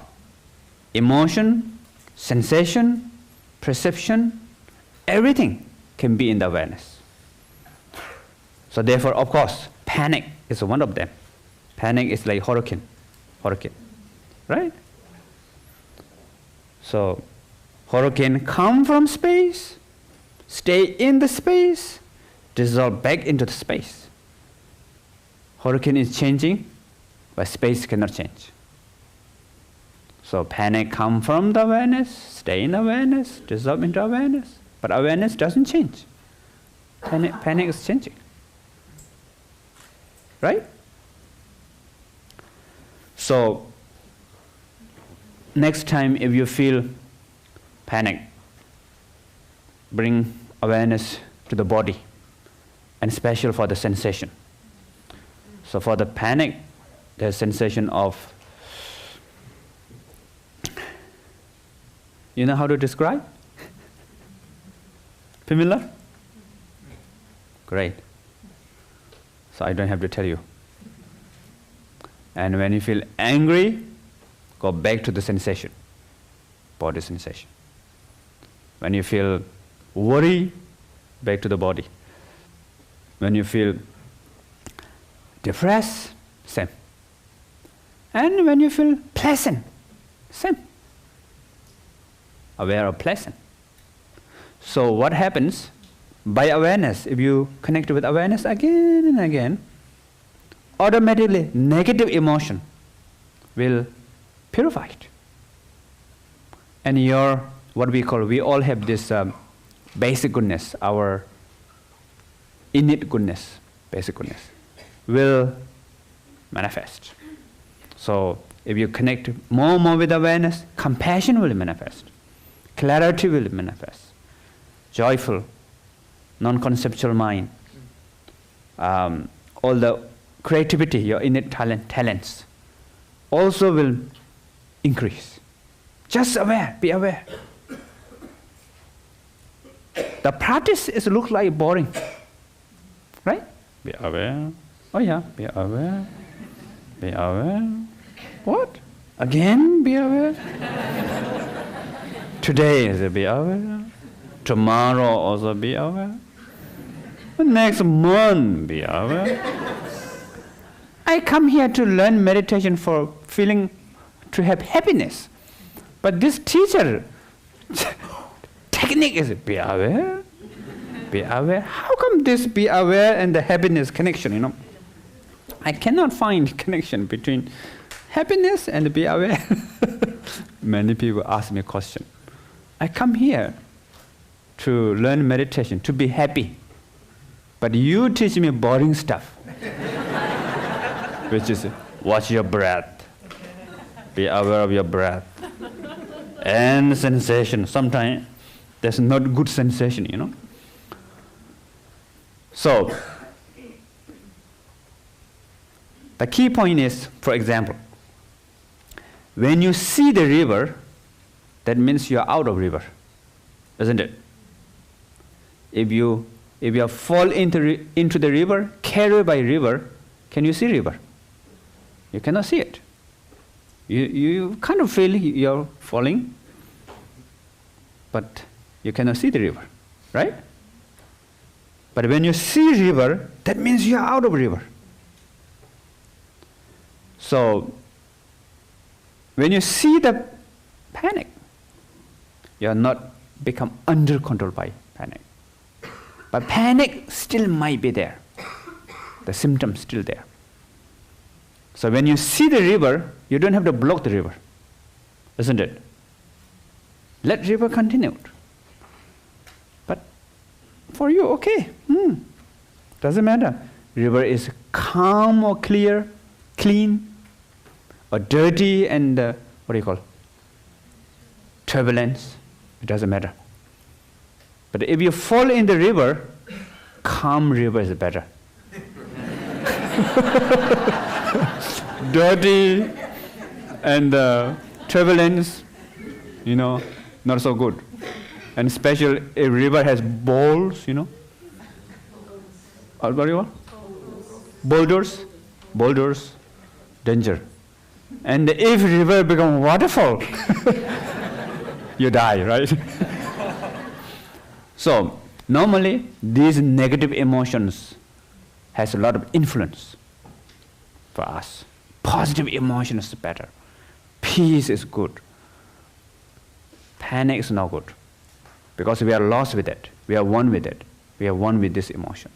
emotion, sensation, perception, everything can be in the awareness. So therefore, of course, panic is one of them. Panic is like hurricane, right? So, hurricane come from space, stay in the space, dissolve back into the space. Hurricane is changing, but space cannot change. So panic come from the awareness, stay in awareness, dissolve into awareness, but awareness doesn't change. Panic is changing, right? So next time if you feel panic, bring awareness to the body, and special for the sensation. So for the panic, there's sensation of, you know how to describe? Familiar? Great. So I don't have to tell you. And when you feel angry, go back to the sensation, body sensation. When you feel worry, back to the body. When you feel depressed, same. And when you feel pleasant, same. Aware of pleasant. So what happens? By awareness, if you connect with awareness again and again, automatically negative emotion will purify it. And your, what we call, we all have this basic goodness, our innate goodness, basic goodness, will manifest. So if you connect more and more with awareness, compassion will manifest, clarity will manifest, joyful, non-conceptual mind, all the creativity, your innate talents, also will increase. Just aware, be aware. The practice looks like boring, right? Be aware. Oh yeah, be aware. Be aware. What? Again, be aware. Today is be aware. Tomorrow also be aware. Next month, be aware. I come here to learn meditation for feeling, to have happiness. But this teacher, technique is be aware, be aware. How come this be aware and the happiness connection, you know? I cannot find connection between happiness and be aware. Many people ask me a question. I come here to learn meditation, to be happy. But you teach me boring stuff, which is watch your breath, be aware of your breath, and sensation. Sometimes there's not good sensation, you know. So, the key point is, for example, when you see the river, that means you're out of river, isn't it? If you fall into the river, carried by river, can you see river? You cannot see it. You kind of feel you're falling, but you cannot see the river, right? But when you see river, that means you're out of river. So, when you see the panic, you're not become under control by panic. But panic still might be there. The symptoms still there. So when you see the river, you don't have to block the river, isn't it? Let river continue. But for you, okay, doesn't matter. River is calm or clear, clean, or dirty and what do you call? Turbulence. It doesn't matter. But if you fall in the river, calm river is better. dirty, and turbulence, not so good. And especially a river has bowls, What do you want? Boulders, danger. And if river become waterfall, you die, right? So normally these negative emotions has a lot of influence for us. Positive emotions is better. Peace is good. Panic is not good, because we are lost with it. We are one with it. We are one with this emotion.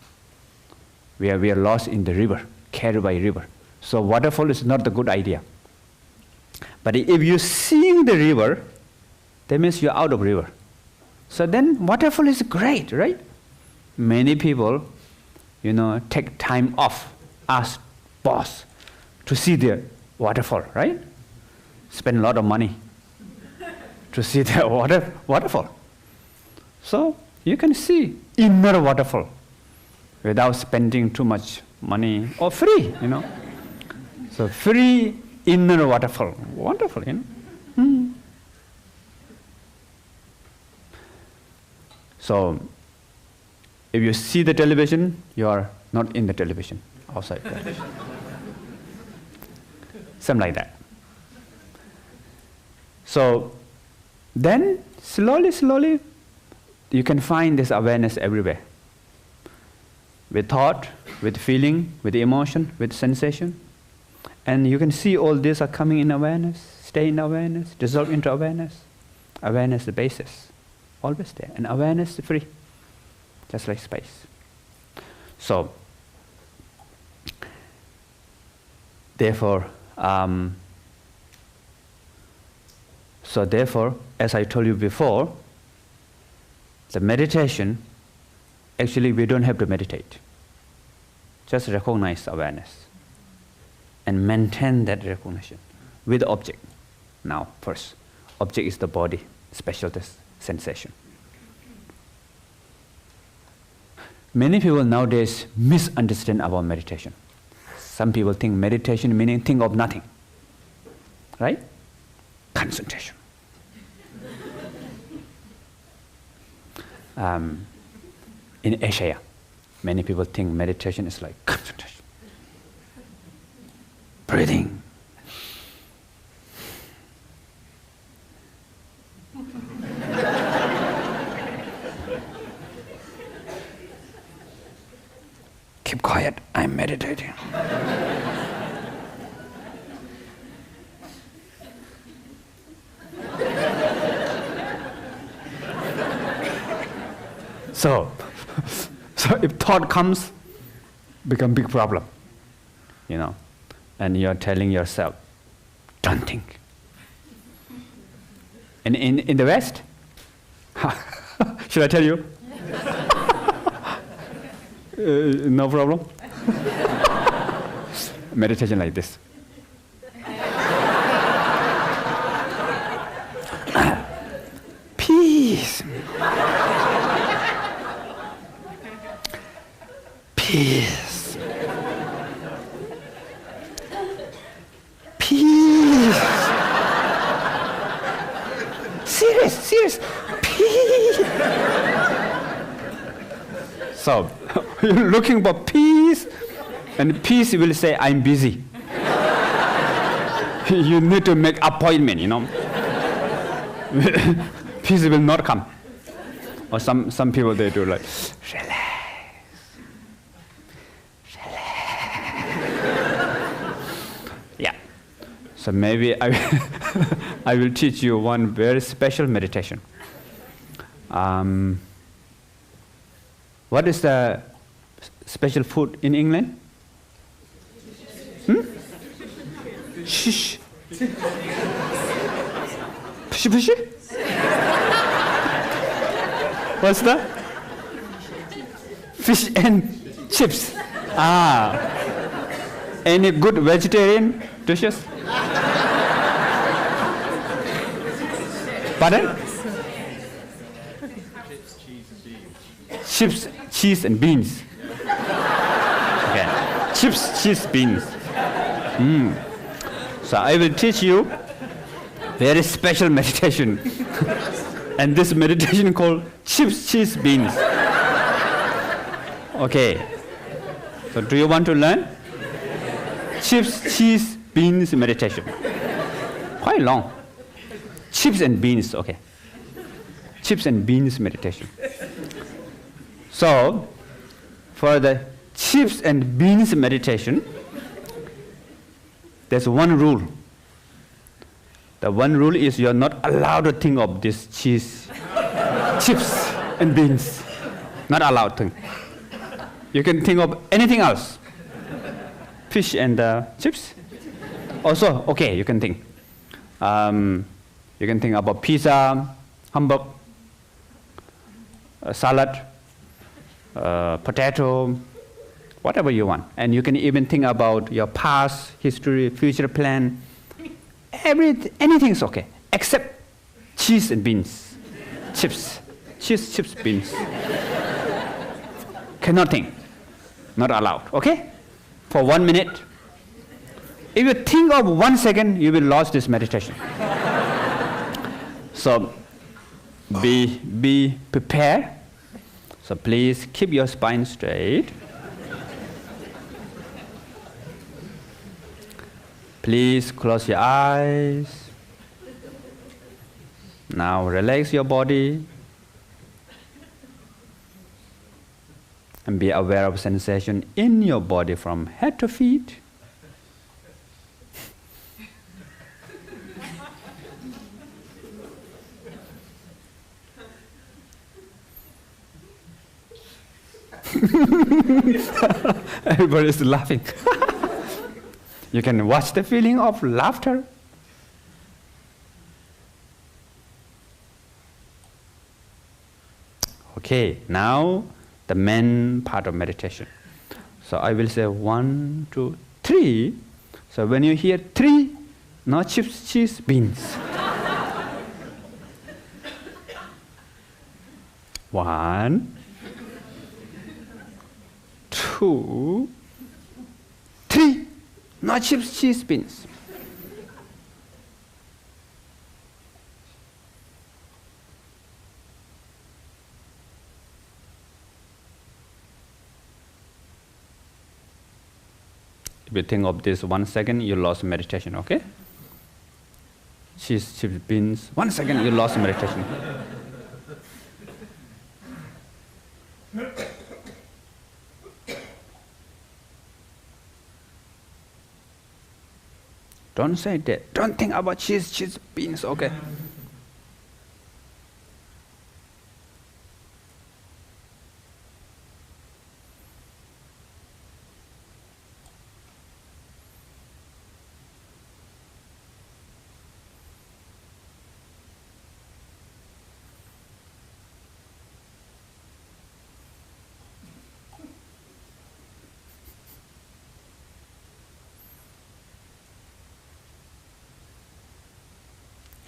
We are lost in the river, carried by river. So waterfall is not the good idea. But if you see the river, that means you're out of river. So then waterfall is great, right? Many people, take time off, ask boss to see the waterfall, right? Spend a lot of money to see the waterfall. So you can see inner waterfall without spending too much money, or free, So free inner waterfall, wonderful, So if you see the television, you are not in the television, outside television. Something like that. So then slowly, you can find this awareness everywhere. With thought, with feeling, with emotion, with sensation. And you can see all these are coming in awareness, stay in awareness, dissolve into awareness. Awareness is the basis, always there. And awareness is free, just like space. So, therefore, as I told you before, the meditation, actually we don't have to meditate. Just recognize awareness and maintain that recognition with the object. Now, first, object is the body, special sensation. Many people nowadays misunderstand about meditation. Some people think meditation meaning think of nothing, right? Concentration. In Asia, many people think meditation is like concentration. Breathing. Keep quiet, I'm meditating. So if thought comes, become big problem, and you're telling yourself, don't think. And in the West, should I tell you? No problem. Meditation like this. Peace. Peace. Peace. Serious. Peace. So, you're looking for peace, and peace will say, I'm busy. You need to make appointment, Peace will not come. Or some people, they do like, relax. Yeah. So maybe I will teach you one very special meditation. What is the special food in England? Shish. Pushy? What's that? Fish and chips. Any good vegetarian dishes? Pardon? Chips, cheese, and beans. Okay. chips, cheese, beans. So I will teach you very special meditation. And this meditation called chips, cheese, beans. Okay. So do you want to learn? Chips, cheese, beans meditation. Quite long. Chips and beans, okay. Chips and beans meditation. So, for the chips and beans meditation, there's one rule. The one rule is you're not allowed to think of this cheese, chips and beans. Not allowed to. You can think of anything else. Fish and chips. Also, okay, you can think. You can think about pizza, hamburger, salad, potato, whatever you want. And you can even think about your past, history, future plan. Anything's okay, except cheese and beans. Chips. Cheese, chips, beans. Cannot think. Not allowed, okay? For 1 minute. If you think of 1 second, you will lose this meditation. So, be prepared. So please keep your spine straight. Please close your eyes. Now relax your body. And be aware of sensation in your body from head to feet. Everybody's laughing. You can watch the feeling of laughter. Okay, now the main part of meditation. So I will say 1, 2, 3. So when you hear 3, no chips, cheese, beans. 1, 2, 3. No chips, cheese, beans. If you think of this 1 second, you lost meditation, okay? Cheese, chips, beans. 1 second, you lost meditation. Don't say that. Don't think about cheese, beans, okay?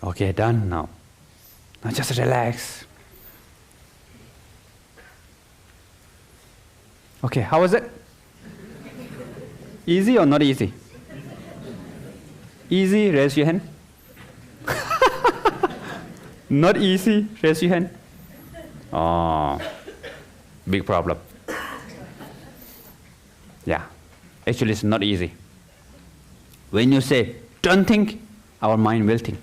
Okay, done now. Now just relax. Okay, how was it? Easy or not easy? Easy, raise your hand. Not easy, raise your hand. Oh, big problem. Yeah, actually it's not easy. When you say, don't think, our mind will think.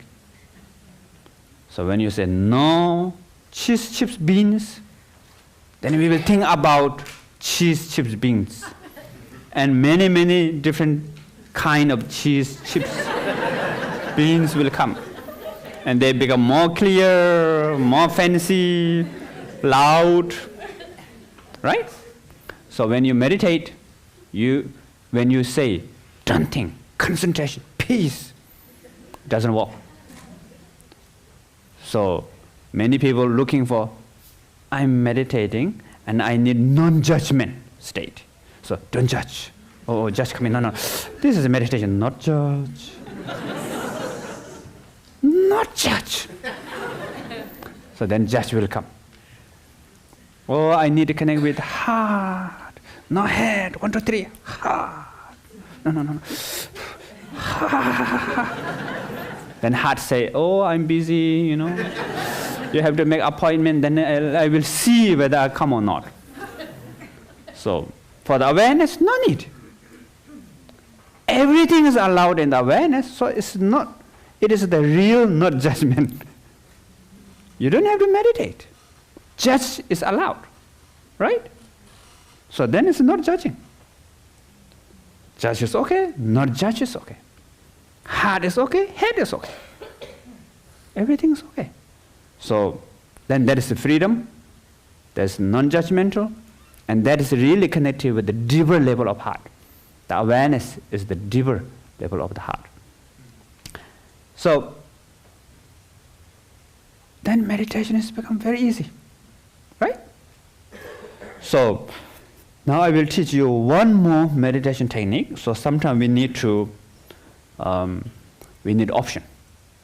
So when you say no cheese, chips, beans, then we will think about cheese, chips, beans. And many, many different kind of cheese, chips, beans will come. And they become more clear, more fancy, loud, right? So when you meditate, when you say, don't think, concentration, peace, it doesn't work. So many people looking for, I'm meditating and I need non-judgment state. So don't judge. Oh, judge come in. No. This is a meditation, not judge. Not judge. So then judge will come. Oh, I need to connect with heart, no head. 1, 2, 3, heart. No. Then heart say, oh, I'm busy, you know. You have to make appointment, then I will see whether I come or not. So for the awareness, no need. Everything is allowed in the awareness, so it is the real, not judgment. You don't have to meditate. Judge is allowed, right? So then it's not judging. Judge is okay, not judge is okay. Heart is okay, head is okay. Everything is okay. So then that is the freedom, there's non-judgmental, and that is really connected with the deeper level of heart. The awareness is the deeper level of the heart. So then meditation has become very easy, right? So now I will teach you one more meditation technique. So sometimes we need option,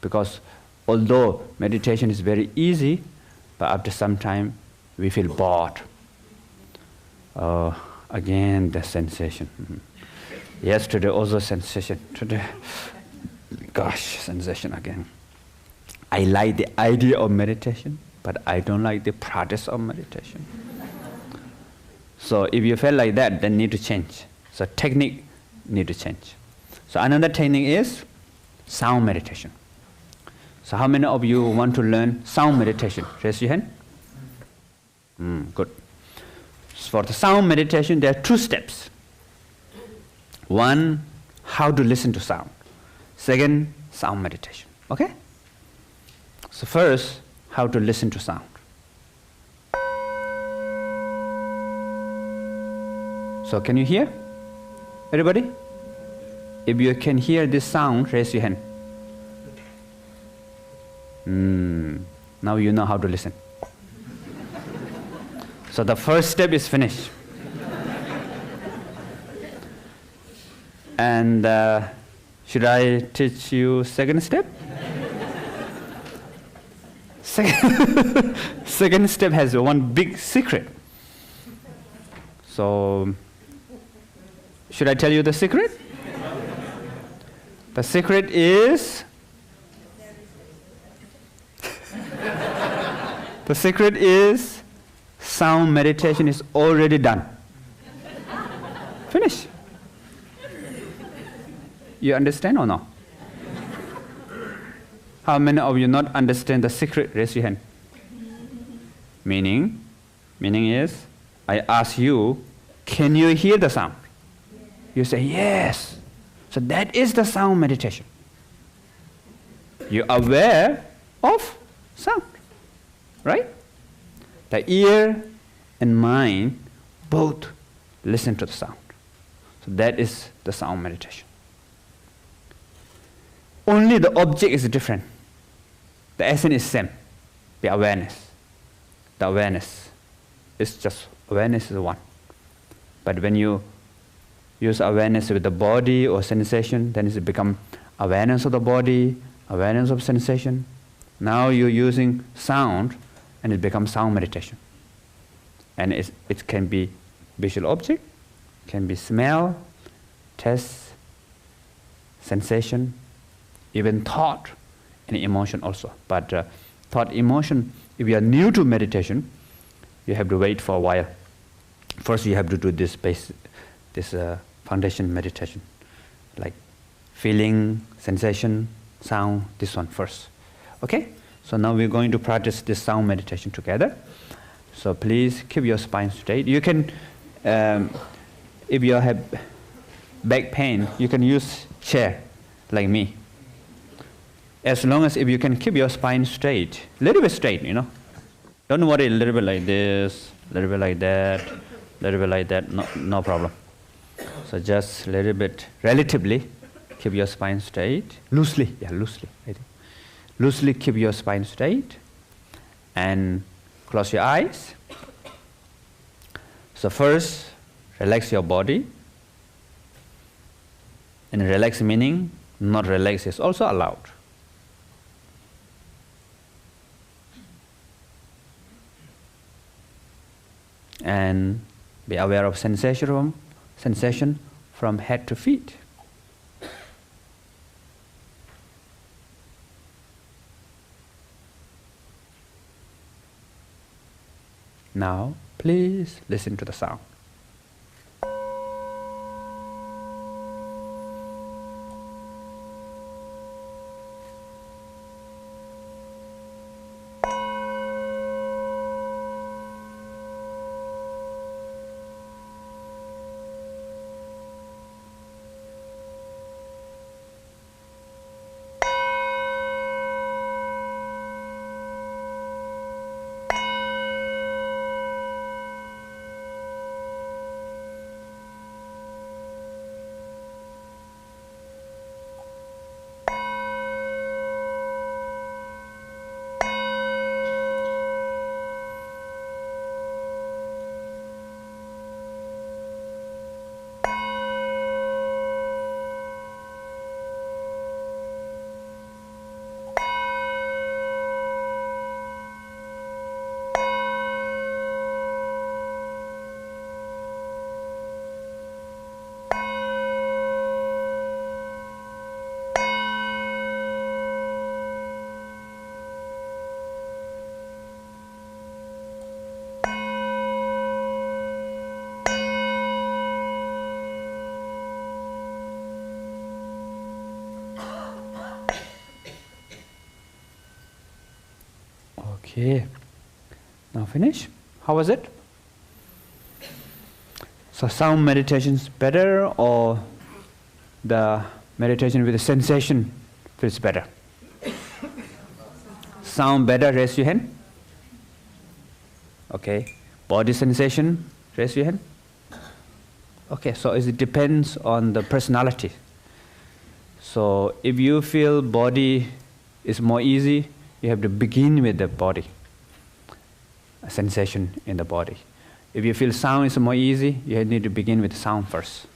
because although meditation is very easy, but after some time we feel bored. Again the sensation. Yesterday also sensation. Today, gosh, sensation again. I like the idea of meditation, but I don't like the practice of meditation. So if you feel like that, then need to change. So technique need to change. So another technique is sound meditation. So how many of you want to learn sound meditation? Raise your hand. Good. So for the sound meditation, there are 2 steps. One, how to listen to sound. Second, sound meditation. Okay? So first, how to listen to sound. So can you hear? Everybody? If you can hear this sound, raise your hand. Now you know how to listen. So the first step is finished. And should I teach you second step? Second step has one big secret. So should I tell you the secret? The secret is sound meditation is already done. Finish. You understand or no? How many of you not understand the secret? Raise your hand. Meaning is, I ask you, can you hear the sound? You say yes. So that is the sound meditation. You're aware of sound, right? The ear and mind both listen to the sound. So that is the sound meditation. Only the object is different. The essence is same. The awareness. The awareness is just, awareness is one. But when you use awareness with the body or sensation, then it becomes awareness of the body, awareness of sensation. Now you're using sound, and it becomes sound meditation. And it can be visual object, can be smell, taste, sensation, even thought and emotion also. But thought, emotion, if you are new to meditation, you have to wait for a while. First you have to do this foundation meditation, like feeling, sensation, sound, this one first. Okay? So now we're going to practice this sound meditation together. So please keep your spine straight. You can, if you have back pain, you can use chair like me. As long as if you can keep your spine straight, a little bit straight, you know. Don't worry, a little bit like this, a little bit like that, a little bit like that, no problem. So just a little bit, relatively, keep your spine straight, loosely, loosely. I think. Loosely keep your spine straight and close your eyes. So first, relax your body. And relax meaning, not relax is also allowed. And be aware of sensation from head to feet. Now, please listen to the sound. Okay, now finish. How was it? So sound meditation's better, or the meditation with the sensation feels better? Sound better, raise your hand. Okay, body sensation, raise your hand. Okay, so it depends on the personality. So if you feel body is more easy, you have to begin with the body, a sensation in the body. If you feel sound is more easy, you need to begin with sound first.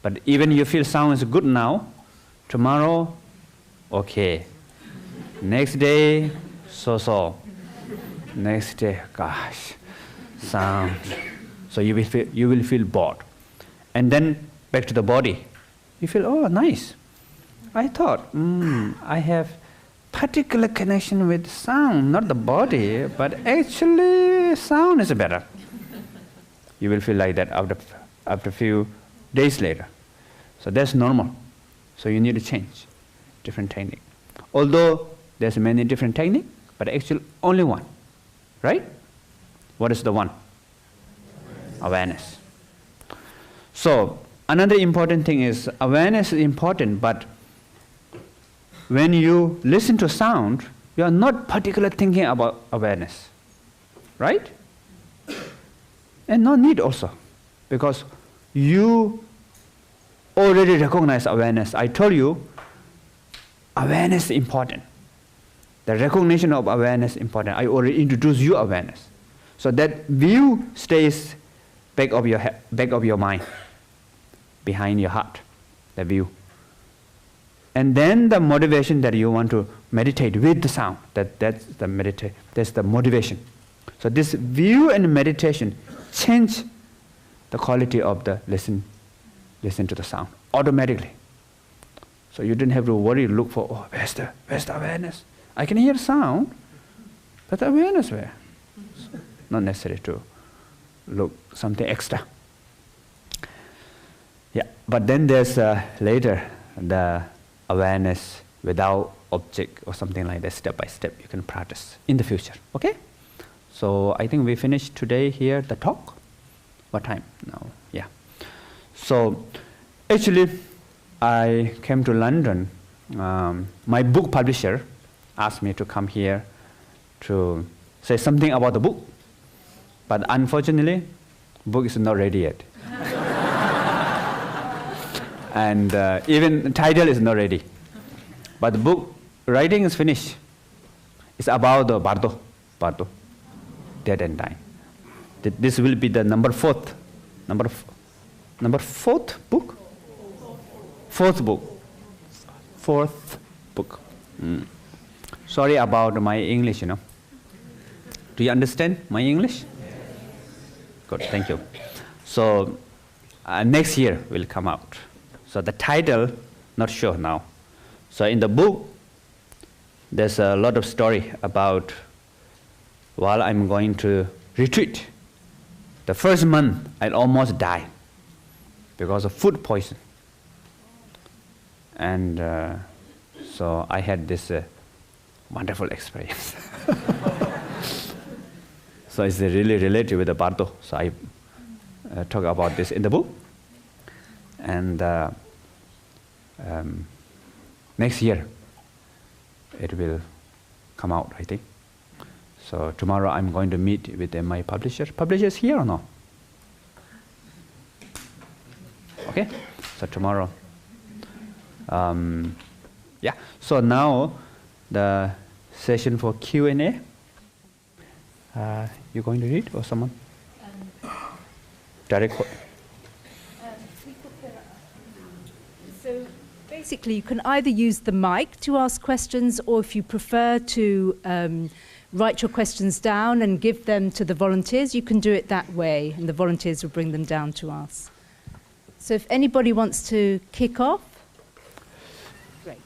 But even you feel sound is good now, tomorrow, okay. Next day, so. Next day, gosh, sound. So you will feel bored. And then back to the body. You feel, oh, nice. I thought, I have particular connection with sound, not the body, but actually sound is better. You will feel like that after a few days later. So that's normal. So you need to change different technique. Although there's many different techniques, but actually only one, right? What is the one? Awareness. So another important thing is awareness is important, but when you listen to sound, you are not particularly thinking about awareness, right? And no need also, because you already recognize awareness. I told you, awareness is important. The recognition of awareness is important. I already introduced you awareness. So that view stays back of your mind, behind your heart, the view. And then the motivation that you want to meditate with the sound, that's the motivation. So this view and meditation change the quality of the listen to the sound automatically. So you didn't have to worry, look for, oh, where's the awareness? I can hear sound, but the awareness where? So not necessary to look something extra. Yeah, but then there's later the awareness without object or something like that, step by step you can practice in the future. Okay? So I think we finished today here the talk. What time? No, yeah. So actually I came to London. My book publisher asked me to come here to say something about the book. But unfortunately, book is not ready yet. And even the title is not ready. But the book writing is finished. It's about the Bardo, dead and dying. This will be the number fourth book? Fourth book. Sorry about my English, Do you understand my English? Good, thank you. So next year will come out. So the title, not sure now. So in the book, there's a lot of story about while I'm going to retreat. The first month, I almost died because of food poison. And so I had this wonderful experience. So it's really related with the Bardo. So I talk about this in the book. And next year, it will come out, I think. So tomorrow I'm going to meet with my publisher. Publisher is here or no? Okay, so tomorrow. Yeah, so now the session for Q&A. You going to read or someone? Direct. So basically, you can either use the mic to ask questions, or if you prefer to write your questions down and give them to the volunteers, you can do it that way, and the volunteers will bring them down to us. So if anybody wants to kick off, great.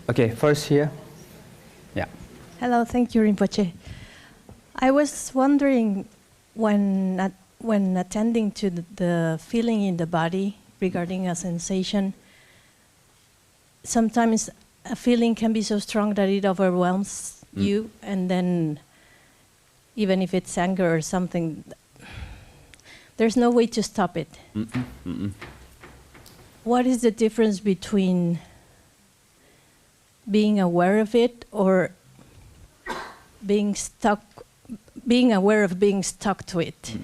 Okay, first here. Yeah. Hello, thank you, Rinpoche. I was wondering when attending to the feeling in the body regarding a sensation, sometimes a feeling can be so strong that it overwhelms you, and then even if it's anger or something, there's no way to stop it. What is the difference between being aware of it or being aware of being stuck to it?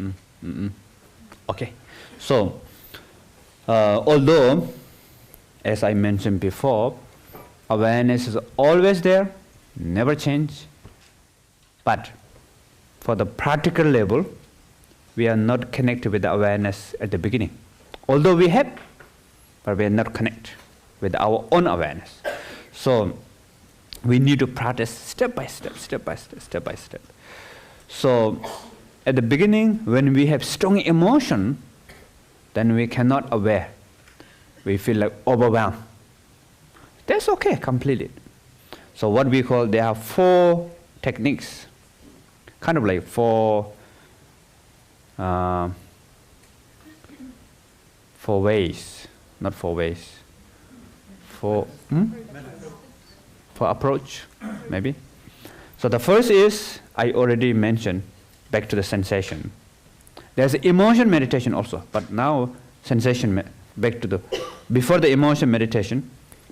Okay, so although, as I mentioned before, awareness is always there, never change, but for the practical level, we are not connected with the awareness at the beginning. Although we have, but we are not connected with our own awareness. So we need to practice step by step, step by step, step by step. So at the beginning, when we have strong emotion, then we cannot aware. We feel like overwhelmed. That's okay, completely. So what we call, there are 4 techniques, kind of like 4 ways, not 4 ways, 4 approach, maybe. So the first is, I already mentioned, back to the sensation. There's emotion meditation also, but now sensation, back to the, before the emotion meditation,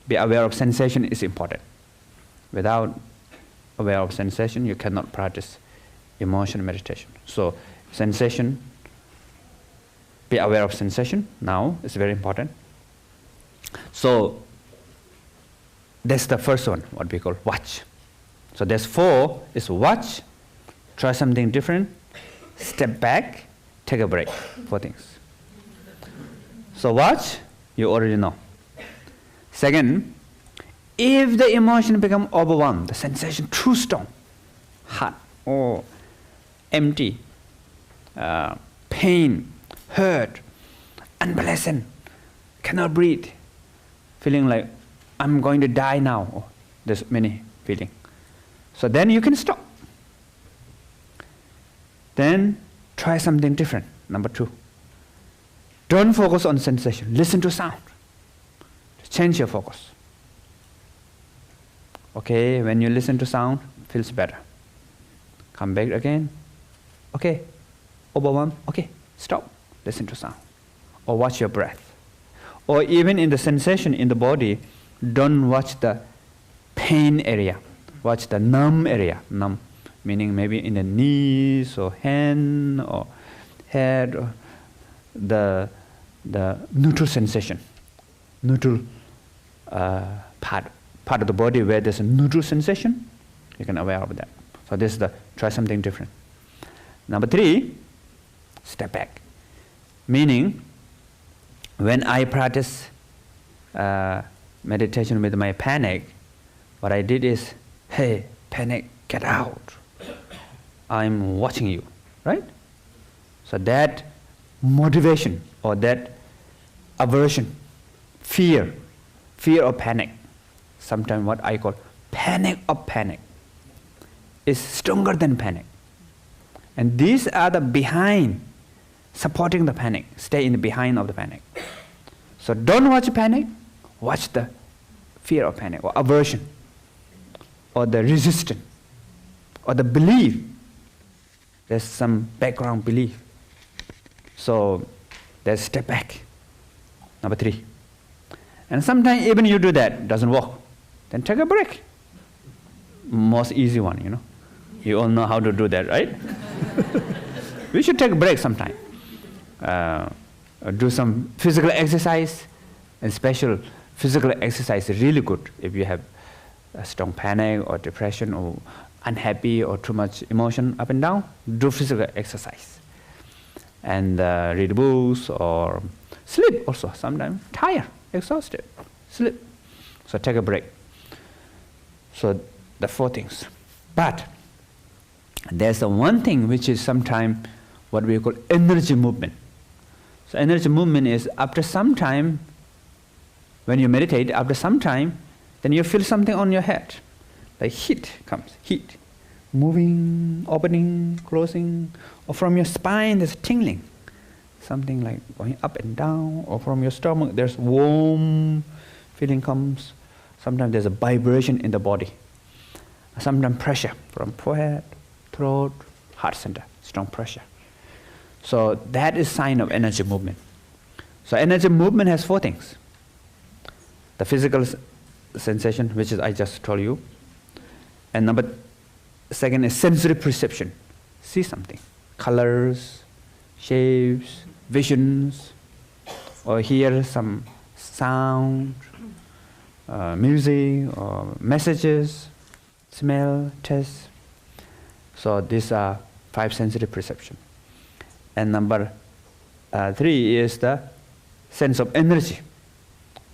be aware of sensation is important. Without aware of sensation, you cannot practice emotion meditation. So sensation, be aware of sensation now is very important. So that's the first one, what we call watch. So there's 4, is watch, try something different, step back, take a break, 4 things. So watch, you already know. Second, if the emotion become overwhelmed, the sensation too strong, hot or empty, pain, hurt, unpleasant, cannot breathe, feeling like I'm going to die now. There's many feelings. So then you can stop. Then try something different. Number 2. Don't focus on sensation. Listen to sound. Change your focus. Okay, when you listen to sound, feels better. Come back again. Okay, overwhelmed. Okay, stop. Listen to sound. Or watch your breath. Or even in the sensation in the body, don't watch the pain area. Watch the numb area. Numb, meaning maybe in the knees or hand or head, or the neutral sensation, neutral part of the body where there's a neutral sensation. You can aware of that. So this is the try something different. Number 3, step back. Meaning, when I practice meditation with my panic, what I did is, hey, panic, get out. I'm watching you, right? So that motivation or that aversion, fear of panic, sometimes what I call panic of panic, is stronger than panic. And these are the behind, supporting the panic, stay in the behind of the panic. So don't watch panic, watch the fear of panic or aversion or the resistance or the belief. There's some background belief. So there's step back. Number 3. And sometimes even you do that, doesn't work. Then take a break. Most easy one, you know. You all know how to do that, right? We should take a break sometime. Do some physical exercise, and special physical exercise is really good if you have a strong panic or depression or unhappy or too much emotion up and down. Do physical exercise. And read books or sleep also sometimes. Tired, exhausted, sleep. So take a break. So the 4 things. But there's the one thing which is sometimes what we call energy movement. So energy movement is after some time, when you meditate, after some time, then you feel something on your head. Like heat comes, heat. Moving, opening, closing. Or from your spine, there's tingling. Something like going up and down. Or from your stomach, there's warm feeling comes. Sometimes there's a vibration in the body. Sometimes pressure from forehead, throat, heart center, strong pressure. So that is sign of energy movement. So energy movement has 4 things. The physical sensation, which is I just told you. And number 2 is sensory perception. See something. Colors, shapes, visions, or hear some sound, music, or messages, smell, taste. So these are 5 sensory perception. And number 3 is the sense of energy.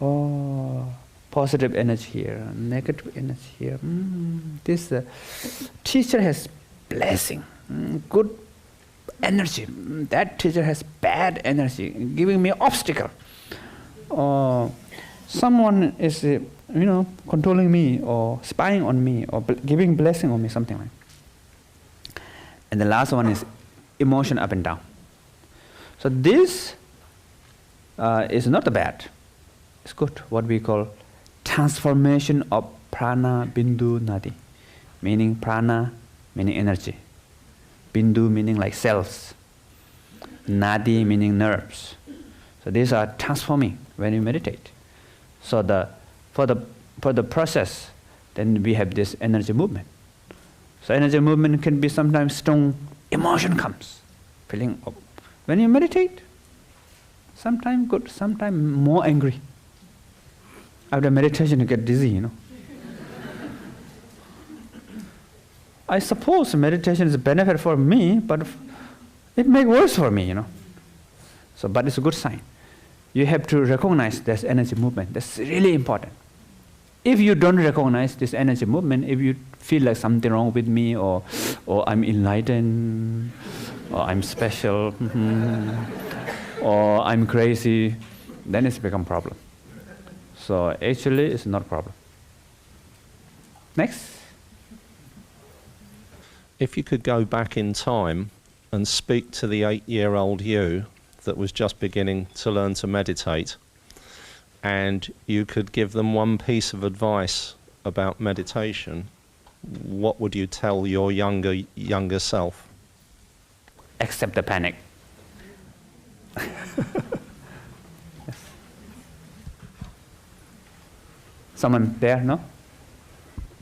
Oh, positive energy here, negative energy here. This teacher has blessing, good energy. That teacher has bad energy, giving me obstacle. Or someone is, controlling me or spying on me or giving blessing on me, something like that. And the last one is emotion up and down. So this is not bad. It's good. What we call transformation of prana, bindu, nadi. Meaning prana, meaning energy. Bindu meaning like cells. Nadi meaning nerves. So these are transforming when you meditate. So for the process, then we have this energy movement. So energy movement can be sometimes strong emotion comes, feeling up. When you meditate, sometimes good, sometimes more angry. After meditation, you get dizzy, I suppose meditation is a benefit for me, but it makes worse for me, So, but it's a good sign. You have to recognize this energy movement. That's really important. If you don't recognize this energy movement, if you feel like something wrong with me, or I'm enlightened, or I'm special, or I'm crazy, then it's become a problem. So actually, it's not a problem. Next. If you could go back in time and speak to the 8-year-old you that was just beginning to learn to meditate, and you could give them one piece of advice about meditation, what would you tell your younger self? Accept the panic. Yes. Someone there, no?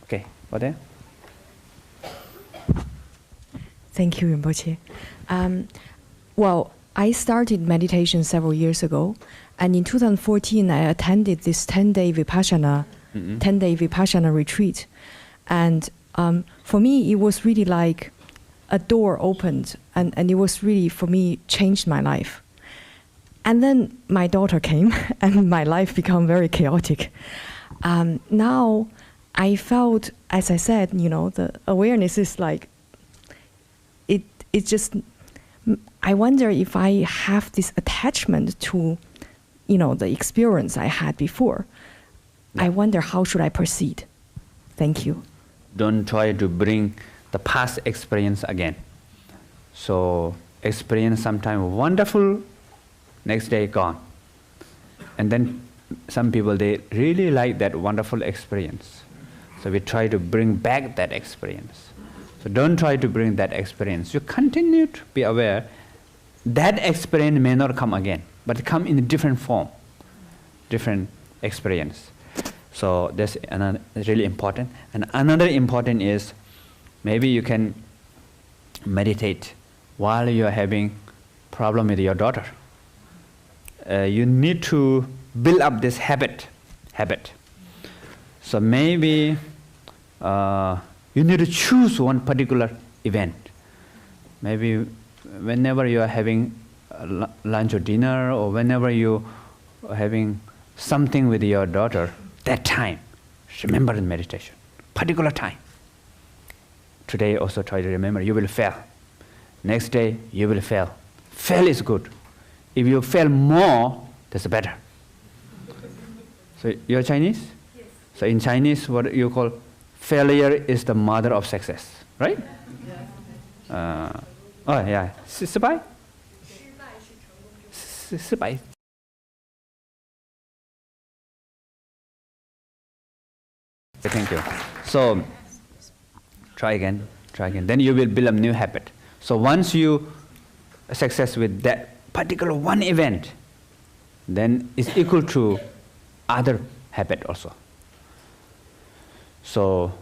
Okay, over there. Thank you, Rinpoche. Well, I started meditation several years ago, and in 2014, I attended this 10-day Vipassana retreat. And for me, it was really like a door opened, and it was really, for me, changed my life. And then my daughter came, and my life became very chaotic. Now I felt, as I said, the awareness is like, it just, I wonder if I have this attachment to, the experience I had before. I wonder how should I proceed. Thank you. Don't try to bring the past experience again. So experience sometime wonderful, next day gone. And then some people, they really like that wonderful experience. So we try to bring back that experience. So don't try to bring that experience. You continue to be aware that experience may not come again, but come in a different form, different experience. So that's really important. And another important is maybe you can meditate while you're having problem with your daughter. You need to build up this habit. So maybe you need to choose one particular event. Maybe whenever you are having lunch or dinner, or whenever you are having something with your daughter, that time, remember in meditation, particular time. Today also try to remember, you will fail. Next day, you will fail. Fail is good. If you fail more, that's better. So you're Chinese? Yes. So in Chinese, what you call failure is the mother of success, right? Oh yeah, 失败? 失败. Thank you. So try again. Then you will build a new habit. So once you success with that particular one event, then it's equal to other habit also. So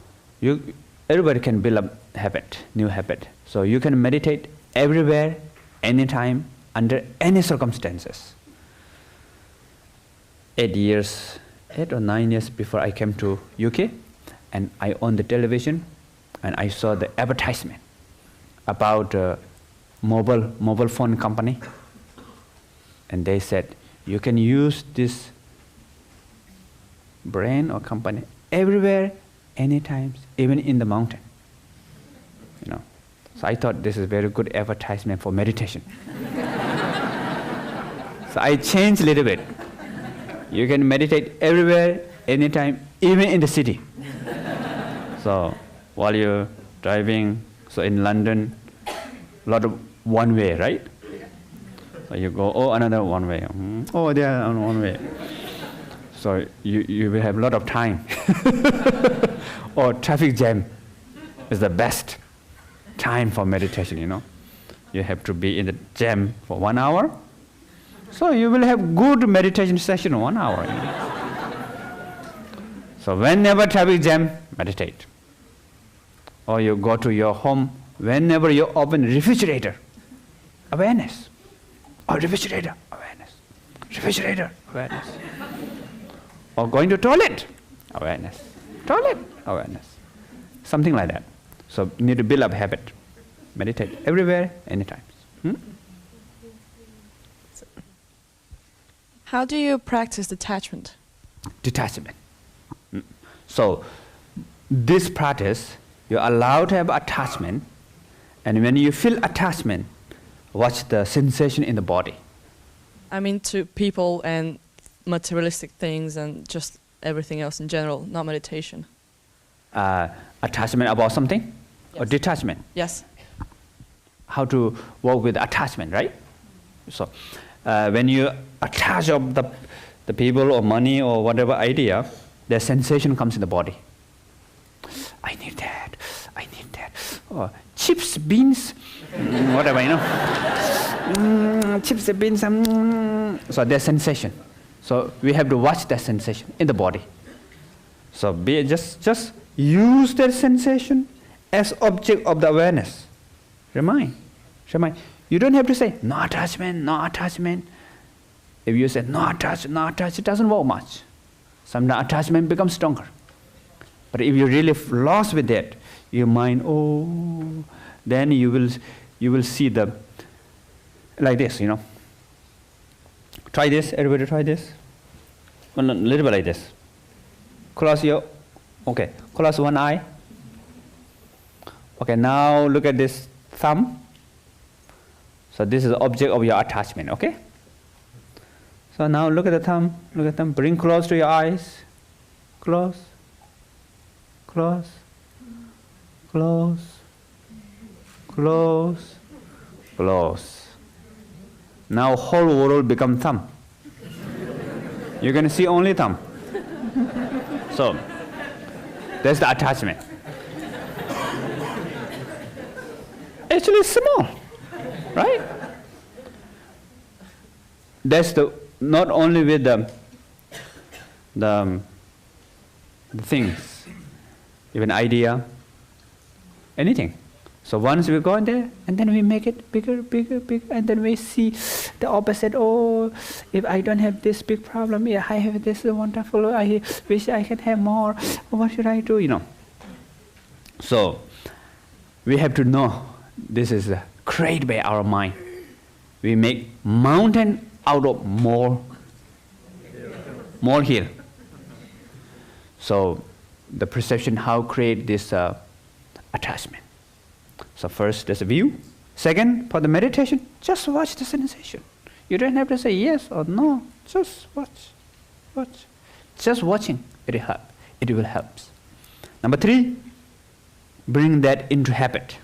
everybody can build a habit, new habit. So you can meditate everywhere, anytime, under any circumstances. 8 or 9 years before I came to UK, and I owned the television, and I saw the advertisement about a mobile phone company, and they said you can use this brand or company everywhere, anytime, even in the mountain. So I thought this is a very good advertisement for meditation. So I changed a little bit. You can meditate everywhere, anytime, even in the city. So while you're driving, so in London, a lot of one way, right? So you go, oh, another one way. Oh, there, one way. So you will have a lot of time. Or traffic jam is the best time for meditation, You have to be in the jam for 1 hour. So you will have good meditation session 1 hour. So whenever traffic jam, meditate. Or you go to your home, whenever you open refrigerator, awareness. Or refrigerator, awareness. Refrigerator, awareness. Or going to toilet, awareness. Toilet, awareness. Something like that. So you need to build up habit. Meditate everywhere, anytime. How do you practice detachment? Detachment. So this practice, you're allowed to have attachment, and when you feel attachment, watch the sensation in the body. I mean to people and materialistic things and just everything else in general, not meditation. Attachment about something? Yes. Or detachment? Yes. How to work with attachment, right? So when you attach of the people or money or whatever idea, the sensation comes in the body. I need that. Or chips, beans, whatever, chips, beans, so there's sensation. So we have to watch that sensation in the body. So just use that sensation as object of the awareness. Remind. You don't have to say, no attachment. If you say, no attach, it doesn't work much. Sometimes attachment becomes stronger. But if you really lost with that, your mind, then you will see like this, Try this, everybody try this. A little bit like this. Close your, okay, close one eye. Okay, now look at this thumb. So this is the object of your attachment, okay? So now look at the thumb, bring close to your eyes. Close, close, close, close, close. Now whole world become thumb. You're going to see only thumb. So that's the attachment. Actually it's small, right? That's the not only with the things, even idea, anything. So once we go in there, and then we make it bigger, bigger, bigger, and then we see the opposite. Oh, if I don't have this big problem, yeah, I have this wonderful, I wish I can have more. What should I do, you know? So we have to know this is created by our mind. We make mountain out of more hill. So the perception how create this attachment. So first there's a view. Second, for the meditation, just watch the sensation. You don't have to say yes or no. Just watch. Watch. Just watching, it will help. It will help. Number 3, bring that into habit.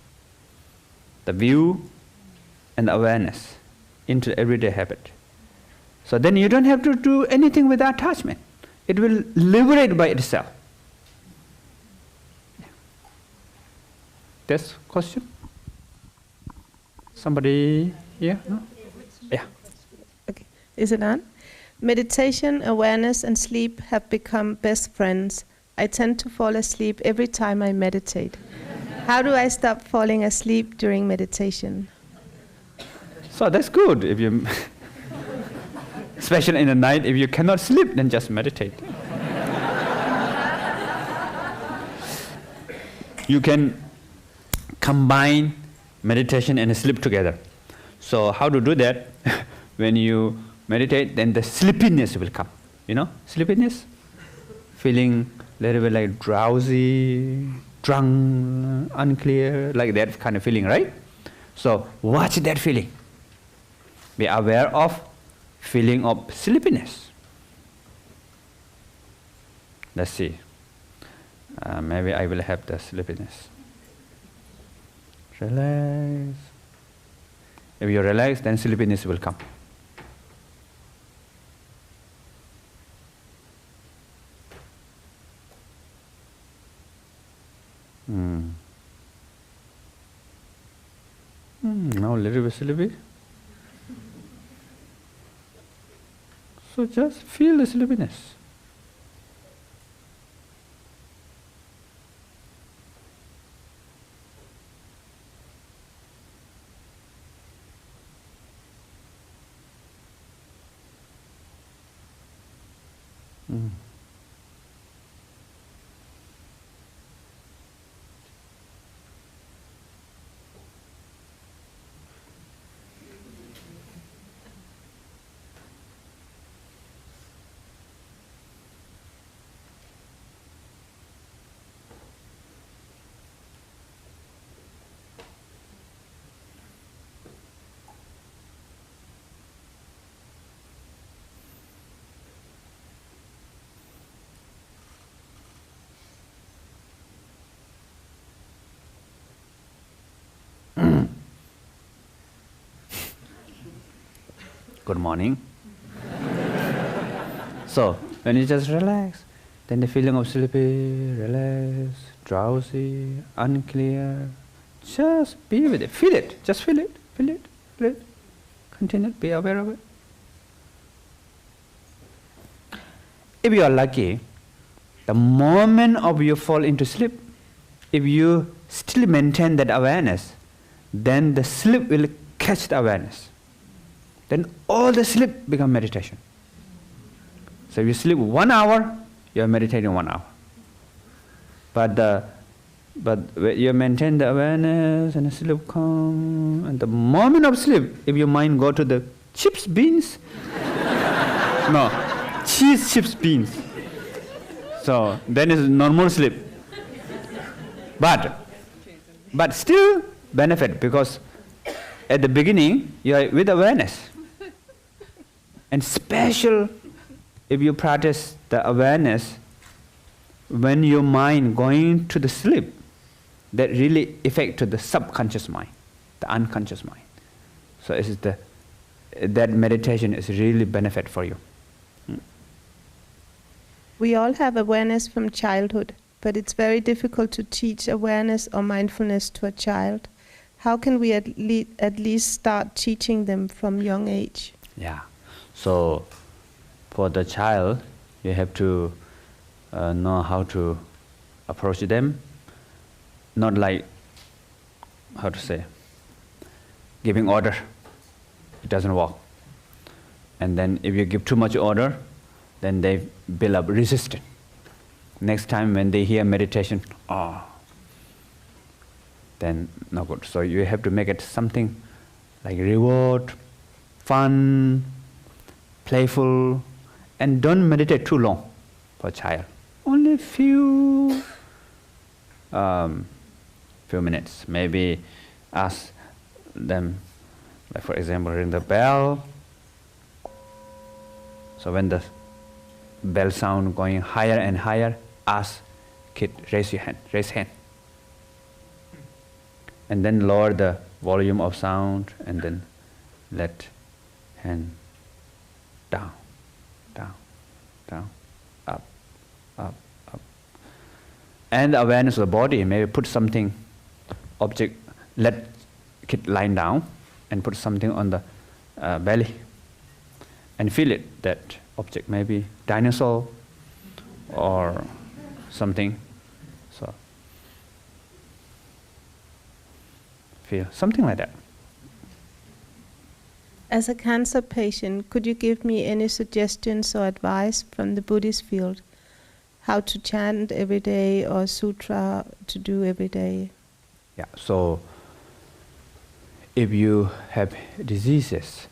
The view and the awareness into everyday habit. So then you don't have to do anything with the attachment. It will liberate by itself. This question? Somebody here? No? Yeah. Okay. Is it on? Meditation, awareness, and sleep have become best friends. I tend to fall asleep every time I meditate. How do I stop falling asleep during meditation? So that's good. If you, especially in the night, if you cannot sleep, then just meditate. You can combine meditation and sleep together. So how to do that? When you meditate, then the sleepiness will come. You know, sleepiness? Feeling a little bit like drowsy, drunk, unclear, like that kind of feeling, right? So watch that feeling. Be aware of feeling of sleepiness. Let's see. Maybe I will have the sleepiness. Relax. If you relax, then sleepiness will come. Now a little bit sleepy. So just feel the sleepiness. Good morning. So, when you just relax, then the feeling of sleepy, relax, drowsy, unclear, just be with it. Feel it. Just feel it. Feel it. Feel it. Continue. Be aware of it. If you are lucky, the moment of you fall into sleep, if you still maintain that awareness, then the sleep will catch the awareness. Then all the sleep become meditation. So if you sleep 1 hour, you are meditating 1 hour. But you maintain the awareness and the sleep come, and the moment of sleep, if your mind go to the chips, beans, no, cheese, chips, beans. So then it's normal sleep. But still benefit, because at the beginning you are with awareness. And special if you practice the awareness when your mind going to the sleep, that really affect to the subconscious mind, the unconscious mind. So it is that meditation is really benefit for you. We all have awareness from childhood, but it's very difficult to teach awareness or mindfulness to a child. How can we at least start teaching them from young age? Yeah. So for the child, you have to know how to approach them. Not like, how to say, giving order. It doesn't work. And then if you give too much order, then they build up resistance. Next time when they hear meditation, then no good. So you have to make it something like reward, fun, playful, and don't meditate too long for a child. Only few minutes. Maybe ask them, like for example, ring the bell. So when the bell sound going higher and higher, ask kid, raise your hand, raise hand. And then lower the volume of sound, and then let hand down, down, down, up, up, up. And awareness of the body, maybe put something, object, let kid lie down and put something on the belly and feel it, that object, maybe dinosaur or something. So feel something like that. As a cancer patient, could you give me any suggestions or advice from the Buddhist field? How to chant every day or sutra to do every day? Yeah, so if you have diseases,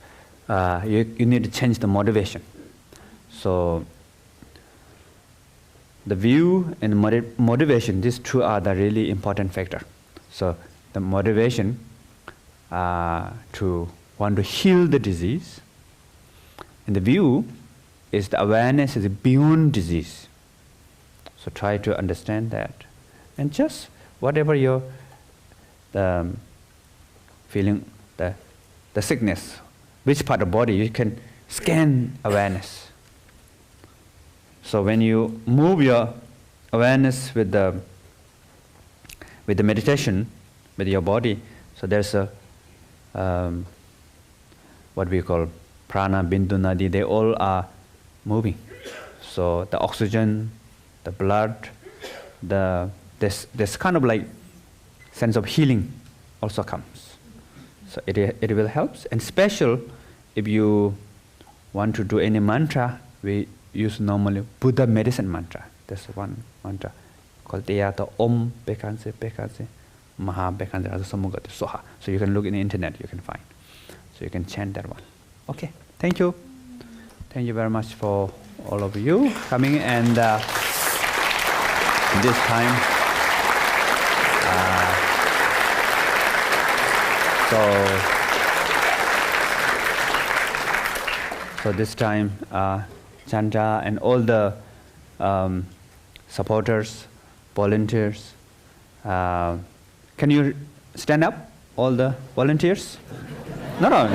you need to change the motivation. So the view and motivation, these two are the really important factor. So the motivation to want to heal the disease, and the view is the awareness is beyond disease. So try to understand that, and just whatever your feeling, the sickness, which part of the body, you can scan awareness. So when you move your awareness with the meditation, with your body, so there's a what we call prana, bindu, nadi, they all are moving. So the oxygen, the blood, this kind of like sense of healing also comes. So it will help. And special, if you want to do any mantra, we use normally Buddha medicine mantra. There's one mantra called Teyata Om Bekanse Bekanse Maha Bekanse Asasamugati Soha. So you can look in the internet, you can find. So you can chant that one. Okay, thank you. Thank you very much for all of you coming, and this time so this time Chandra and all the supporters, volunteers, can you stand up, all the volunteers? No.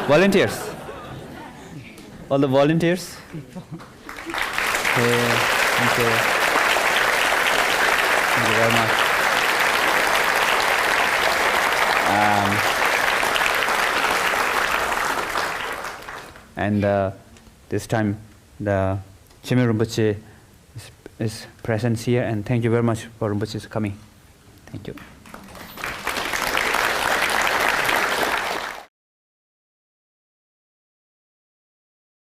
Volunteers. All the volunteers. Okay, thank you. Thank you very much. And this time the Chime Rinpoche is present here, and thank you very much for Rinpoche's coming. Thank you.